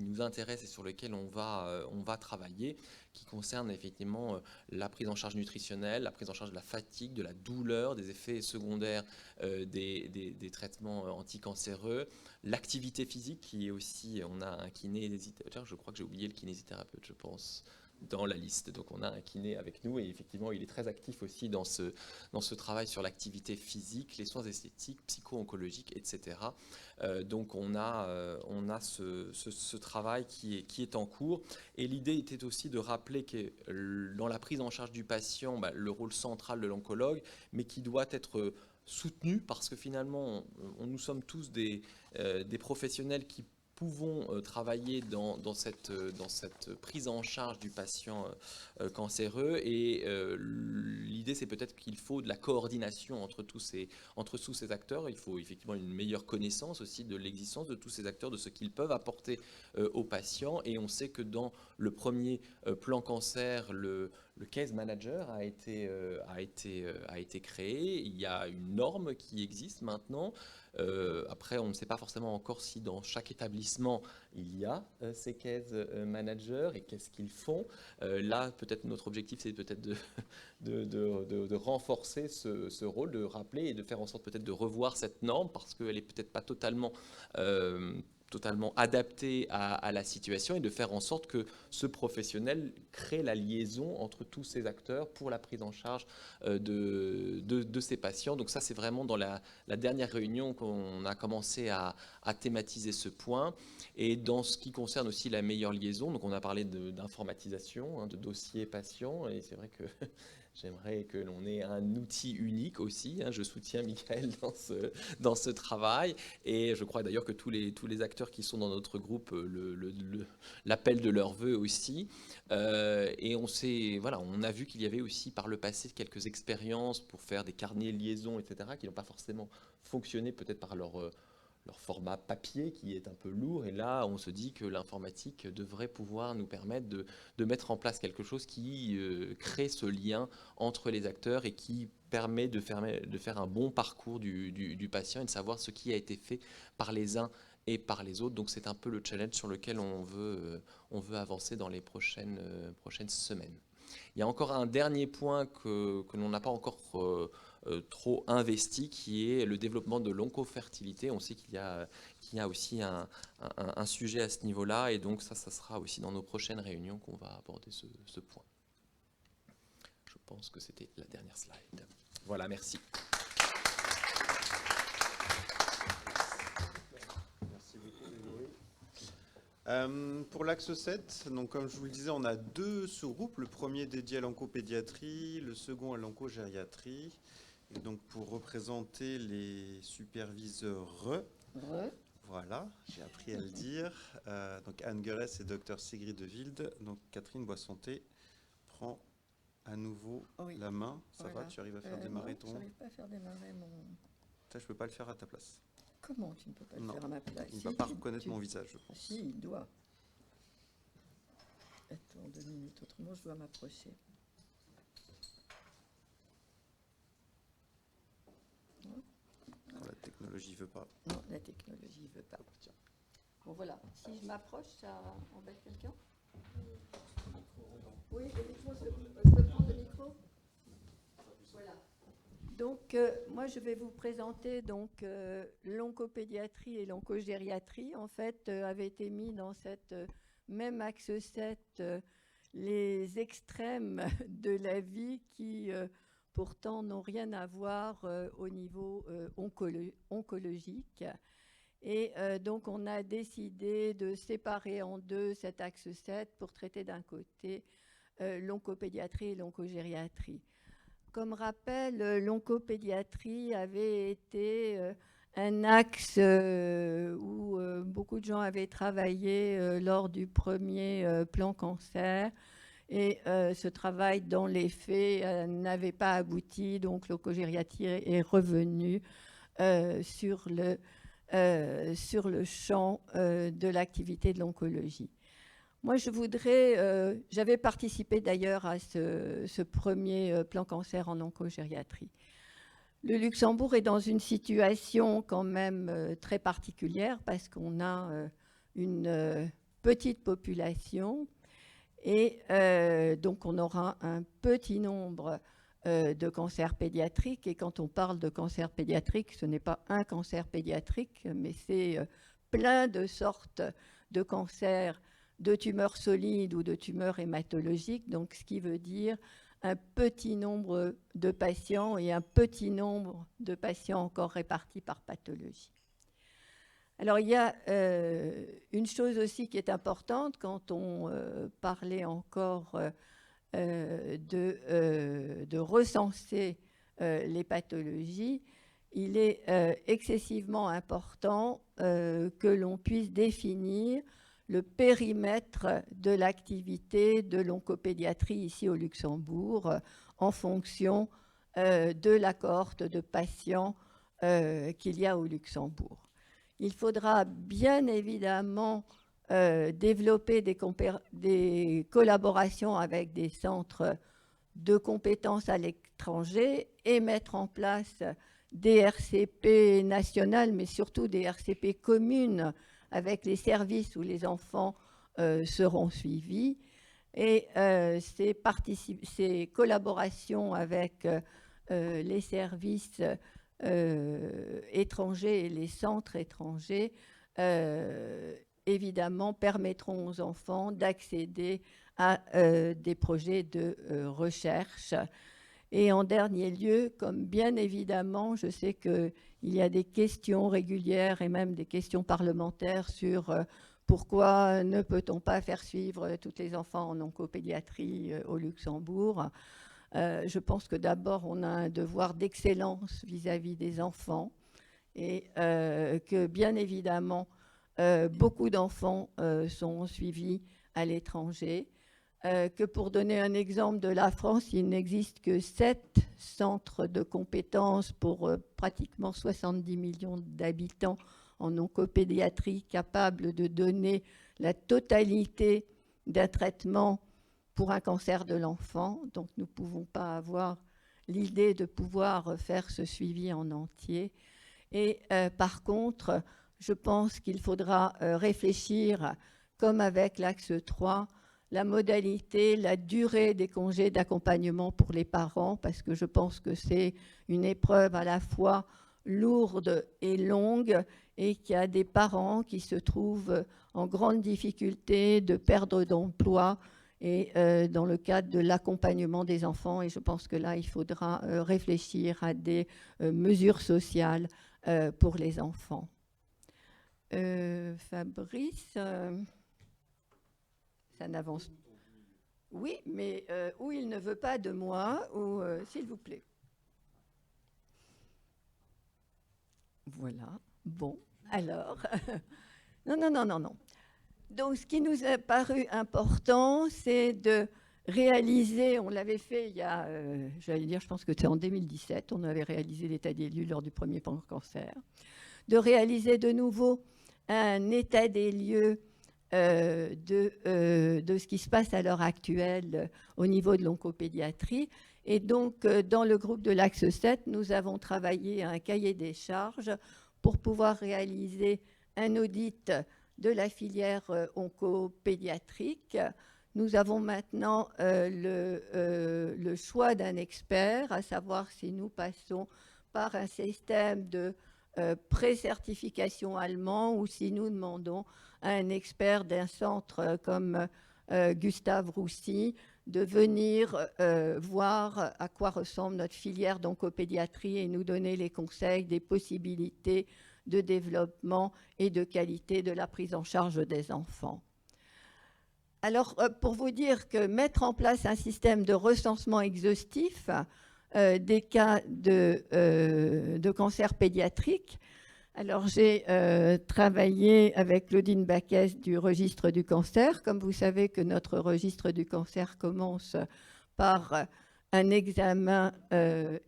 F: nous intéressent et sur lesquels on va travailler, qui concernent effectivement la prise en charge nutritionnelle, la prise en charge de la fatigue, de la douleur, des effets secondaires des traitements anticancéreux, l'activité physique qui est aussi, on a un kinésithérapeute, je crois que j'ai oublié le kinésithérapeute, je pense, dans la liste. Donc on a un kiné avec nous et effectivement il est très actif aussi dans ce travail sur l'activité physique, les soins esthétiques, psycho-oncologiques, etc. Donc on a ce travail qui est en cours et l'idée était aussi de rappeler que dans la prise en charge du patient, le rôle central de l'oncologue, mais qui doit être soutenu parce que finalement nous sommes tous des professionnels qui pouvons travailler dans cette prise en charge du patient cancéreux. Et l'idée, c'est peut-être qu'il faut de la coordination entre tous ces acteurs. Il faut effectivement une meilleure connaissance aussi de l'existence de tous ces acteurs, de ce qu'ils peuvent apporter aux patients. Et on sait que dans le premier plan cancer, le case manager a été créé. Il y a une norme qui existe maintenant. Après, on ne sait pas forcément encore si dans chaque établissement il y a ces case managers et qu'est-ce qu'ils font. Là, peut-être notre objectif, c'est peut-être de renforcer ce rôle, de rappeler et de faire en sorte peut-être de revoir cette norme parce qu'elle n'est peut-être pas totalement adapté à la situation et de faire en sorte que ce professionnel crée la liaison entre tous ces acteurs pour la prise en charge de ces patients. Donc ça, c'est vraiment dans la dernière réunion qu'on a commencé à thématiser ce point. Et dans ce qui concerne aussi la meilleure liaison, donc on a parlé d'informatisation, de dossiers patients, et c'est vrai que j'aimerais que l'on ait un outil unique aussi. Je soutiens Michael dans ce travail. Et je crois d'ailleurs que tous les acteurs qui sont dans notre groupe l'appellent de leur vœu aussi. Et on a vu qu'il y avait aussi par le passé quelques expériences pour faire des carnets de liaison, etc., qui n'ont pas forcément fonctionné peut-être par leur format papier qui est un peu lourd. Et là, on se dit que l'informatique devrait pouvoir nous permettre de mettre en place quelque chose qui crée ce lien entre les acteurs et qui permet de faire un bon parcours du patient et de savoir ce qui a été fait par les uns et par les autres. Donc c'est un peu le challenge sur lequel on veut avancer dans les prochaines semaines. Il y a encore un dernier point que l'on n'a pas encore trop investi, qui est le développement de l'oncofertilité. On sait qu'il y a aussi un sujet à ce niveau-là, et donc ça sera aussi dans nos prochaines réunions qu'on va aborder ce point. Je pense que c'était la dernière slide. Voilà, merci.
A: Merci beaucoup, Grégory. Pour l'axe 7, donc comme je vous le disais, on a 2 sous-groupes. Le premier dédié à l'oncopédiatrie, le second à l'oncogériatrie. Et donc pour représenter les superviseurs, voilà, j'ai appris à le dire, donc Anne Guerès et Dr Sigrid de Wilde. Donc Catherine Boissonté prend à nouveau la main. Ça va, tu arrives à faire démarrer ton...
C: Je n'arrive pas à faire démarrer mon...
A: Ça, je ne peux pas le faire à ta place.
C: Comment tu ne peux pas le faire à ma place?
A: Il ne va pas reconnaître mon visage, je pense.
C: Si, il doit. Attends 2 minutes, autrement je dois m'approcher.
A: Non, la technologie ne veut pas.
C: Non, la technologie ne veut pas. Bon voilà, si je m'approche, ça embête quelqu'un? Oui, le micro, je peux prendre le micro? Voilà. Donc, moi, je vais vous présenter donc l'oncopédiatrie et l'oncogériatrie. En fait, avaient été mis dans cette même axe 7 les extrêmes de la vie qui, pourtant, n'ont rien à voir au niveau oncologique. Et donc, on a décidé de séparer en 2 cet axe 7 pour traiter d'un côté l'oncopédiatrie et l'oncogériatrie. Comme rappel, l'oncopédiatrie avait été un axe où beaucoup de gens avaient travaillé lors du premier plan cancer. Et ce travail, dans les faits, n'avait pas abouti. Donc, l'oncogériatrie est revenue sur le champ de l'activité de l'oncologie. Moi, j'avais participé d'ailleurs à ce premier plan cancer en oncogériatrie. Le Luxembourg est dans une situation quand même très particulière parce qu'on a une petite population et donc on aura un petit nombre de cancers pédiatriques. Et quand on parle de cancer pédiatrique, ce n'est pas un cancer pédiatrique, mais c'est plein de sortes de cancers, de tumeurs solides ou de tumeurs hématologiques, donc ce qui veut dire un petit nombre de patients et un petit nombre de patients encore répartis par pathologie. Alors il y a une chose aussi qui est importante quand on parlait encore de recenser les pathologies. il est excessivement important que l'on puisse définir le périmètre de l'activité de l'oncopédiatrie ici au Luxembourg en fonction de la cohorte de patients qu'il y a au Luxembourg. Il faudra bien évidemment développer des collaborations avec des centres de compétences à l'étranger et mettre en place des RCP nationales, mais surtout des RCP communes avec les services où les enfants seront suivis. Et ces collaborations avec les services étrangers et les centres étrangers, évidemment, permettront aux enfants d'accéder à des projets de recherche. Et en dernier lieu, comme bien évidemment, je sais qu'il y a des questions régulières et même des questions parlementaires sur pourquoi ne peut-on pas faire suivre tous les enfants en oncopédiatrie au Luxembourg. Je pense que d'abord, on a un devoir d'excellence vis-à-vis des enfants et que bien évidemment, beaucoup d'enfants sont suivis à l'étranger. Que pour donner un exemple de la France, il n'existe que 7 centres de compétences pour pratiquement 70 millions d'habitants en oncopédiatrie capables de donner la totalité d'un traitement pour un cancer de l'enfant. Donc nous ne pouvons pas avoir l'idée de pouvoir faire ce suivi en entier. Et par contre, je pense qu'il faudra réfléchir, comme avec l'axe 3, la modalité, la durée des congés d'accompagnement pour les parents, parce que je pense que c'est une épreuve à la fois lourde et longue, et qu'il y a des parents qui se trouvent en grande difficulté de perdre d'emploi et dans le cadre de l'accompagnement des enfants. Et je pense que là, il faudra réfléchir à des mesures sociales pour les enfants. Fabrice ça n'avance. Oui, mais ou il ne veut pas de moi, ou s'il vous plaît. Voilà. Bon, alors. Non. Donc, ce qui nous a paru important, c'est de réaliser, on l'avait fait il y a, j'allais dire, je pense que c'est en 2017, on avait réalisé l'état des lieux lors du premier plan cancer, de réaliser de nouveau un état des lieux de ce qui se passe à l'heure actuelle au niveau de l'oncopédiatrie. Et donc, dans le groupe de l'Axe 7, nous avons travaillé à un cahier des charges pour pouvoir réaliser un audit de la filière oncopédiatrique. Nous avons maintenant le choix d'un expert, à savoir si nous passons par un système de pré-certification allemand ou si nous demandons à un expert d'un centre comme Gustave Roussy de venir voir à quoi ressemble notre filière d'oncopédiatrie et nous donner les conseils des possibilités de développement et de qualité de la prise en charge des enfants. Alors, pour vous dire que mettre en place un système de recensement exhaustif des cas de cancer pédiatrique. Alors, j'ai travaillé avec Claudine Baquès du registre du cancer. Comme vous savez que notre registre du cancer commence par un examen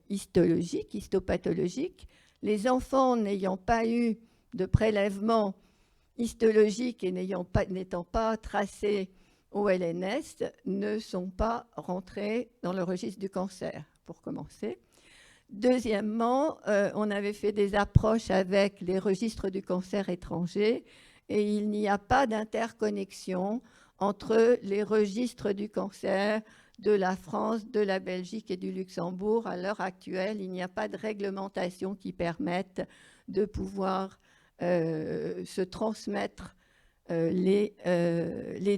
C: histologique, histopathologique. Les enfants n'ayant pas eu de prélèvement histologique et n'étant pas tracés au LNS ne sont pas rentrés dans le registre du cancer, pour commencer. Deuxièmement, on avait fait des approches avec les registres du cancer étrangers et il n'y a pas d'interconnexion entre les registres du cancer de la France, de la Belgique et du Luxembourg. À l'heure actuelle, il n'y a pas de réglementation qui permette de pouvoir se transmettre les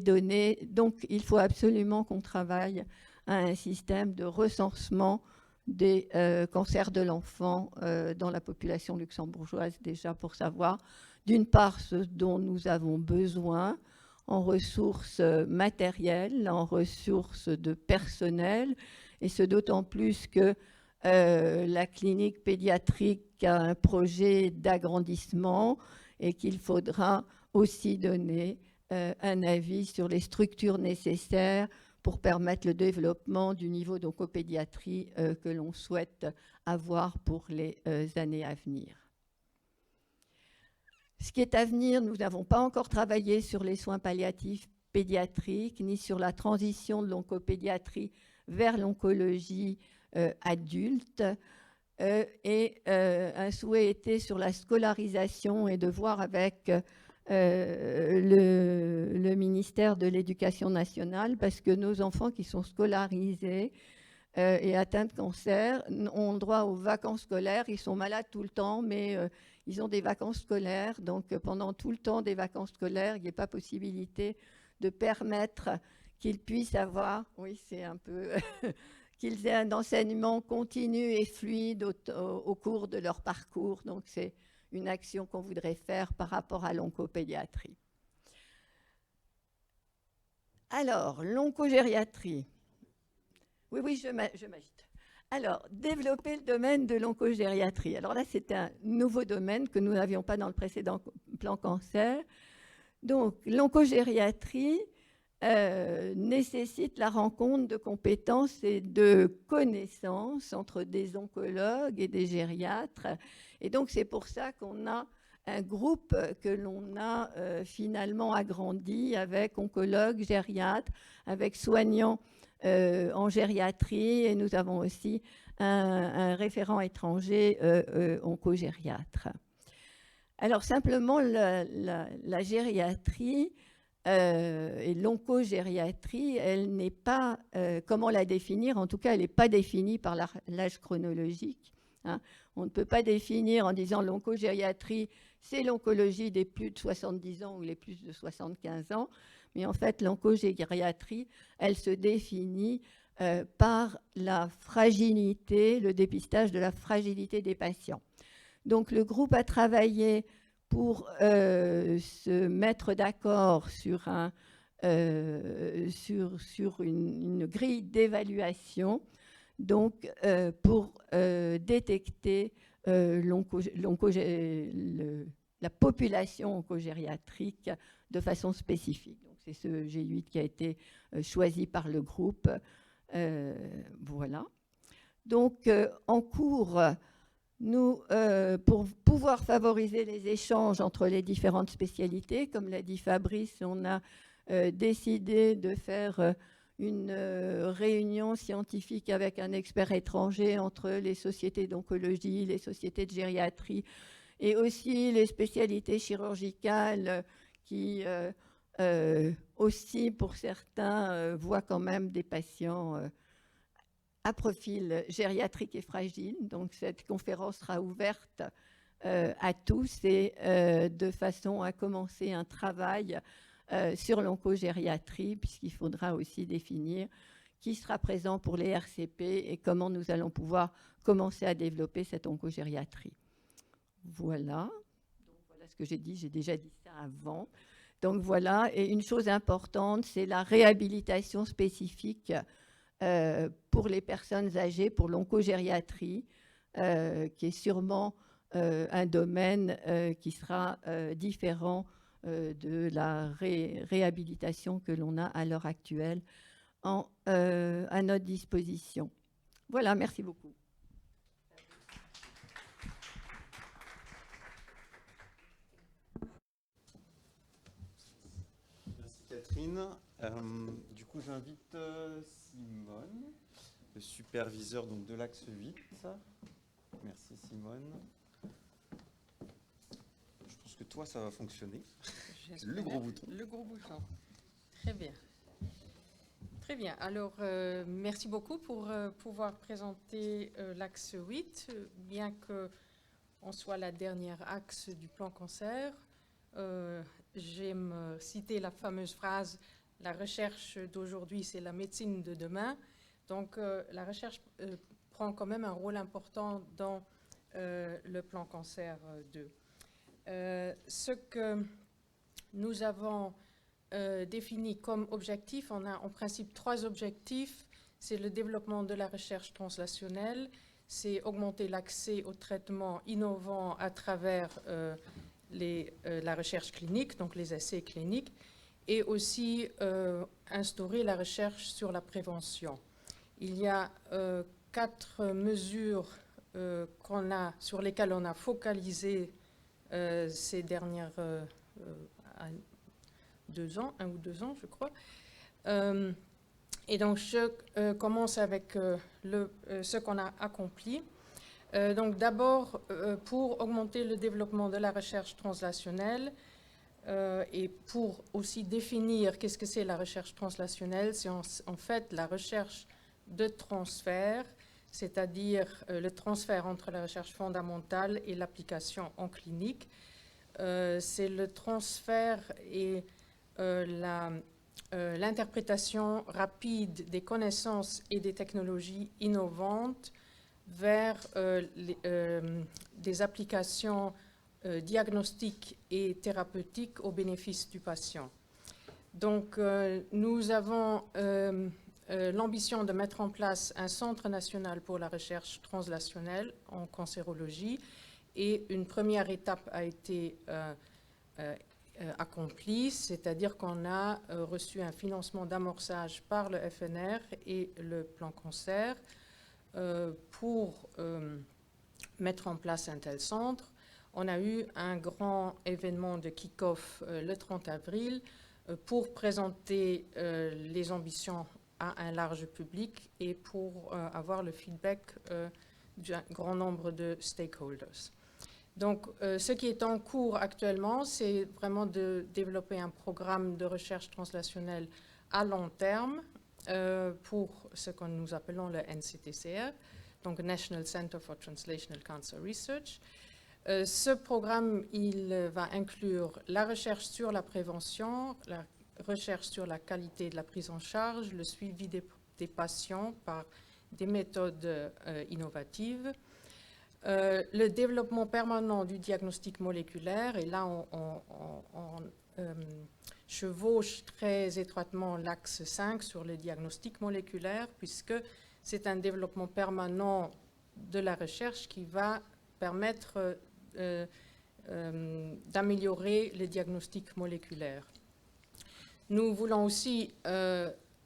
C: données. Donc, il faut absolument qu'on travaille à un système de recensement des cancers de l'enfant dans la population luxembourgeoise, déjà pour savoir, d'une part, ce dont nous avons besoin en ressources matérielles, en ressources de personnel, et ce d'autant plus que la clinique pédiatrique a un projet d'agrandissement et qu'il faudra aussi donner un avis sur les structures nécessaires pour permettre le développement du niveau d'oncopédiatrie que l'on souhaite avoir pour les années à venir. Ce qui est à venir, nous n'avons pas encore travaillé sur les soins palliatifs pédiatriques, ni sur la transition de l'oncopédiatrie vers l'oncologie adulte. Et un souhait était sur la scolarisation et de voir avec le ministère de l'Éducation nationale, parce que nos enfants qui sont scolarisés et atteints de cancer ont droit aux vacances scolaires. Ils sont malades tout le temps, mais ils ont des vacances scolaires. Donc, pendant tout le temps des vacances scolaires, il n'y a pas possibilité de permettre qu'ils puissent avoir, oui, c'est un peu, qu'ils aient un enseignement continu et fluide au cours de leur parcours. Donc, c'est une action qu'on voudrait faire par rapport à l'oncopédiatrie. Alors, l'oncogériatrie. Oui, je m'agite. Alors, développer le domaine de l'oncogériatrie. Alors là, c'est un nouveau domaine que nous n'avions pas dans le précédent plan cancer. Donc, l'oncogériatrie nécessite la rencontre de compétences et de connaissances entre des oncologues et des gériatres. Et donc, c'est pour ça qu'on a un groupe que l'on a finalement agrandi avec oncologues, gériatres, avec soignants en gériatrie, et nous avons aussi un référent étranger oncogériatre. Alors simplement, la gériatrie et l'oncogériatrie, elle n'est pas, comment la définir? En tout cas, elle n'est pas définie par l'âge chronologique. Hein. On ne peut pas définir en disant l'oncogériatrie, c'est l'oncologie des plus de 70 ans ou les plus de 75 ans. Mais en fait, l'oncogériatrie, elle se définit par la fragilité, le dépistage de la fragilité des patients. Donc, le groupe a travaillé pour se mettre d'accord sur, sur une grille d'évaluation, donc pour détecter la population oncogériatrique de façon spécifique. C'est ce G8 qui a été choisi par le groupe. Voilà. Donc, en cours, nous, pour pouvoir favoriser les échanges entre les différentes spécialités, comme l'a dit Fabrice, on a décidé de faire une réunion scientifique avec un expert étranger entre les sociétés d'oncologie, les sociétés de gériatrie et aussi les spécialités chirurgicales qui aussi, pour certains, voient quand même des patients à profil gériatrique et fragile. Donc, cette conférence sera ouverte à tous et de façon à commencer un travail sur l'oncogériatrie, puisqu'il faudra aussi définir qui sera présent pour les RCP et comment nous allons pouvoir commencer à développer cette oncogériatrie. Voilà. Donc, voilà ce que j'ai dit. J'ai déjà dit ça avant. Donc voilà, et une chose importante, c'est la réhabilitation spécifique pour les personnes âgées, pour l'oncogériatrie, qui est sûrement un domaine qui sera différent de la réhabilitation que l'on a à l'heure actuelle à notre disposition. Voilà, merci beaucoup.
A: Catherine. Du coup, j'invite Simone, le superviseur donc, de l'axe 8. Merci Simone. Je pense que toi, ça va fonctionner. Le gros bouton.
G: Le gros bouton. Très bien. Très bien. Alors, merci beaucoup pour pouvoir présenter l'axe 8. Bien qu'on soit la dernière axe du plan cancer, j'aime citer la fameuse phrase « La recherche d'aujourd'hui, c'est la médecine de demain ». Donc, la recherche prend quand même un rôle important dans le plan cancer 2. Ce que nous avons défini comme objectif, on a en principe 3 objectifs. C'est le développement de la recherche translationnelle, c'est augmenter l'accès aux traitements innovants à travers la recherche clinique, donc les essais cliniques, et aussi instaurer la recherche sur la prévention. Il y a 4 mesures sur lesquelles on a focalisé ces dernières 2 ans, 1 ou 2 ans, je crois. Et donc, je commence avec ce qu'on a accompli. Donc, d'abord, pour augmenter le développement de la recherche translationnelle et pour aussi définir qu'est-ce que c'est la recherche translationnelle, c'est en fait la recherche de transfert, c'est-à-dire le transfert entre la recherche fondamentale et l'application en clinique. C'est le transfert et l'interprétation rapide des connaissances et des technologies innovantes vers des applications diagnostiques et thérapeutiques au bénéfice du patient. Donc, nous avons l'ambition de mettre en place un centre national pour la recherche translationnelle en cancérologie, et une première étape a été accomplie, c'est-à-dire qu'on a reçu un financement d'amorçage par le FNR et le plan cancer pour mettre en place un tel centre. On a eu un grand événement de kick-off le 30 avril pour présenter les ambitions à un large public et pour avoir le feedback d'un grand nombre de stakeholders. Donc, ce qui est en cours actuellement, c'est vraiment de développer un programme de recherche translationnelle à long terme pour ce que nous appelons le NCTCR, donc National Center for Translational Cancer Research. Ce programme, il va inclure la recherche sur la prévention, la recherche sur la qualité de la prise en charge, le suivi des patients par des méthodes innovatives, le développement permanent du diagnostic moléculaire, et là on chevauche très étroitement l'axe 5 sur le diagnostic moléculaire, puisque c'est un développement permanent de la recherche qui va permettre d'améliorer le diagnostic moléculaire. Nous voulons aussi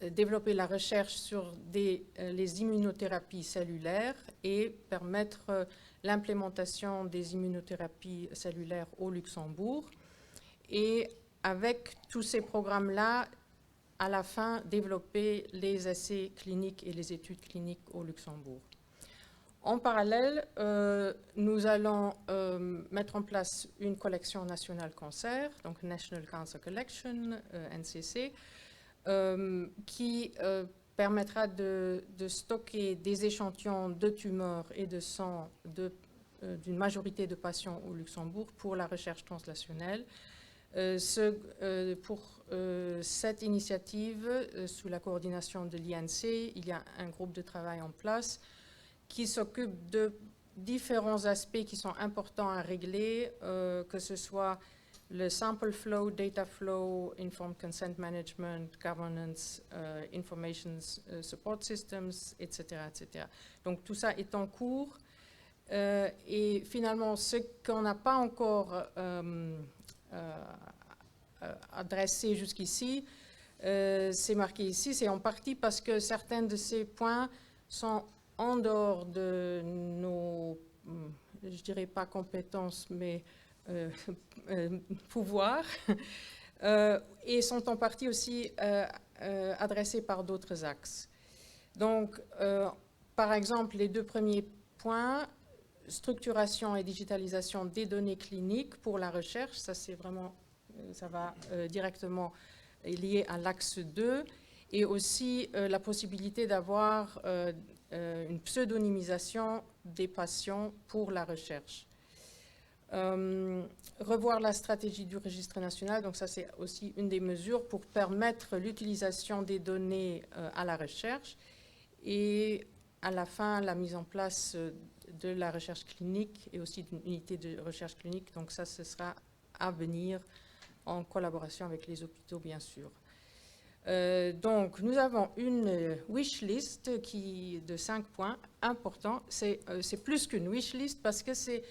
G: développer la recherche sur les immunothérapies cellulaires et permettre l'implémentation des immunothérapies cellulaires au Luxembourg. Et avec tous ces programmes-là, à la fin, développer les essais cliniques et les études cliniques au Luxembourg. En parallèle, nous allons mettre en place une collection nationale cancer, donc National Cancer Collection, NCC, qui permettra de stocker des échantillons de tumeurs et de sang d'une majorité de patients au Luxembourg pour la recherche translationnelle. Pour cette initiative, sous la coordination de l'INC, il y a un groupe de travail en place qui s'occupe de différents aspects qui sont importants à régler, que ce soit le sample flow, data flow, informed consent management, governance, information support systems, etc., etc. Donc tout ça est en cours. Et finalement, ce qu'on n'a pas encore adressé jusqu'ici, c'est marqué ici, c'est en partie parce que certains de ces points sont en dehors de nos, je dirais pas compétences, mais pouvoirs, et sont en partie aussi adressés par d'autres axes. Donc, par exemple, les 2 premiers points, structuration et digitalisation des données cliniques pour la recherche, ça c'est vraiment, ça va directement lié à l'axe 2, et aussi la possibilité d'avoir une pseudonymisation des patients pour la recherche. Revoir la stratégie du registre national, donc ça c'est aussi une des mesures pour permettre l'utilisation des données à la recherche, et à la fin la mise en place de la recherche clinique et aussi d'une unité de recherche clinique, donc ça ce sera à venir en collaboration avec les hôpitaux bien sûr. Donc, nous avons une wish list de 5 points importants. C'est plus qu'une wish list parce que c'est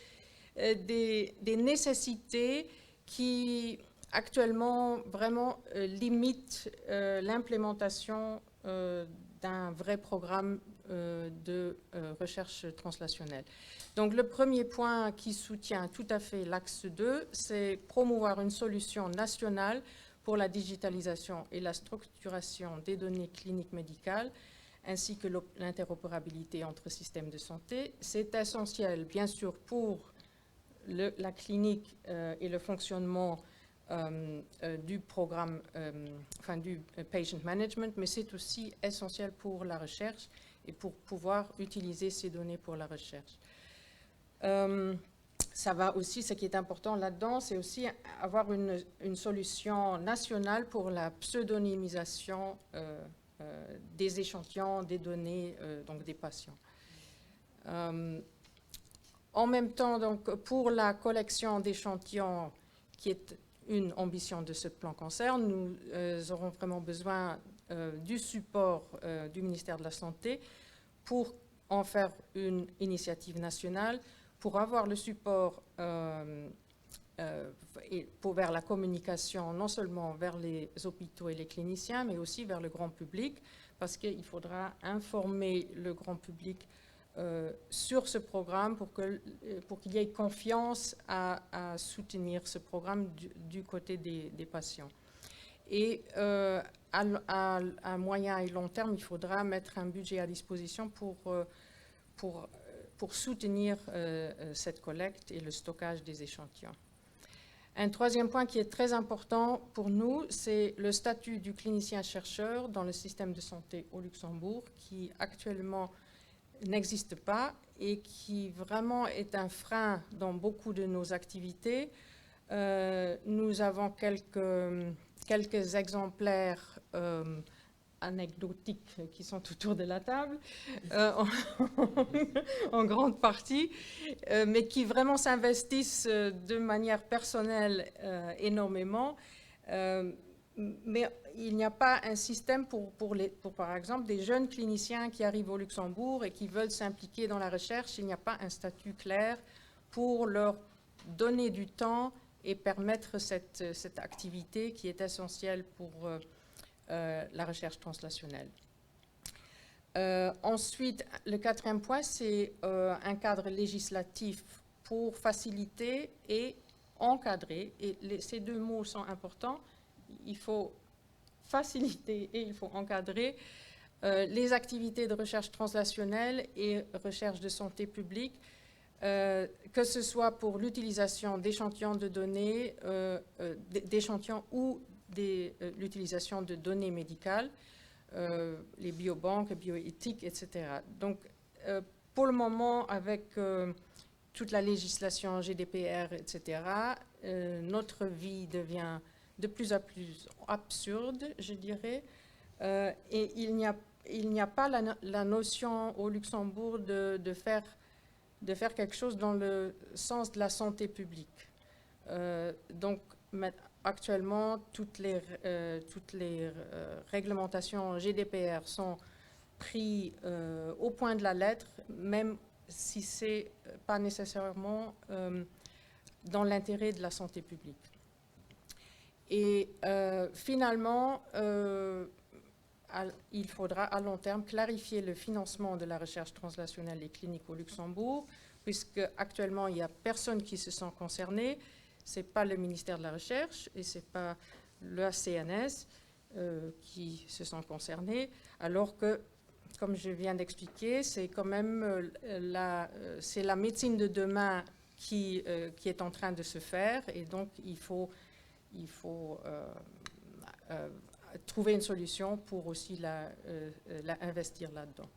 G: des nécessités qui actuellement vraiment limitent l'implémentation d'un vrai programme de recherche translationnelle. Donc, le premier point qui soutient tout à fait l'axe 2, c'est promouvoir une solution nationale pour la digitalisation et la structuration des données cliniques médicales, ainsi que l'interopérabilité entre systèmes de santé. C'est essentiel, bien sûr, pour la clinique et le fonctionnement du programme, du patient management, mais c'est aussi essentiel pour la recherche et pour pouvoir utiliser ces données pour la recherche. Ça va aussi, ce qui est important là-dedans, c'est aussi avoir une solution nationale pour la pseudonymisation des échantillons, des données, donc des patients. En même temps, donc, pour la collection d'échantillons, qui est une ambition de ce plan cancer, nous aurons vraiment besoin du support du ministère de la Santé pour en faire une initiative nationale, pour avoir le support vers la communication, non seulement vers les hôpitaux et les cliniciens, mais aussi vers le grand public, parce qu'il faudra informer le grand public sur ce programme pour qu'il y ait confiance à soutenir ce programme du côté des patients. Et à moyen et long terme, il faudra mettre un budget à disposition pour soutenir cette collecte et le stockage des échantillons. Un troisième point qui est très important pour nous, c'est le statut du clinicien-chercheur dans le système de santé au Luxembourg, qui actuellement n'existe pas et qui vraiment est un frein dans beaucoup de nos activités. Nous avons quelques exemplaires anecdotiques qui sont autour de la table, en grande partie, mais qui vraiment s'investissent de manière personnelle énormément. Mais il n'y a pas un système pour, par exemple, des jeunes cliniciens qui arrivent au Luxembourg et qui veulent s'impliquer dans la recherche. Il n'y a pas un statut clair pour leur donner du temps et permettre cette activité qui est essentielle pour la recherche translationnelle. Ensuite, le quatrième point, c'est un cadre législatif pour faciliter et encadrer, et ces deux mots sont importants. Il faut faciliter et il faut encadrer les activités de recherche translationnelle et recherche de santé publique, que ce soit pour l'utilisation d'échantillons de données, d'échantillons ou l'utilisation de données médicales, les biobanques, bioéthiques, etc. Donc, pour le moment, avec toute la législation GDPR, etc., notre vie devient de plus en plus absurde, je dirais, et il n'y a pas la notion au Luxembourg de faire quelque chose dans le sens de la santé publique. Donc, actuellement, toutes les réglementations GDPR sont prises au point de la lettre, même si ce n'est pas nécessairement dans l'intérêt de la santé publique. Et finalement, il faudra à long terme clarifier le financement de la recherche translationnelle et clinique au Luxembourg, puisque actuellement il n'y a personne qui se sent concerné. Ce n'est pas le ministère de la Recherche et ce n'est pas le CNS qui se sont concernés, alors que, comme je viens d'expliquer, c'est quand même c'est la médecine de demain qui est en train de se faire, et donc il faut trouver une solution pour aussi investir là-dedans.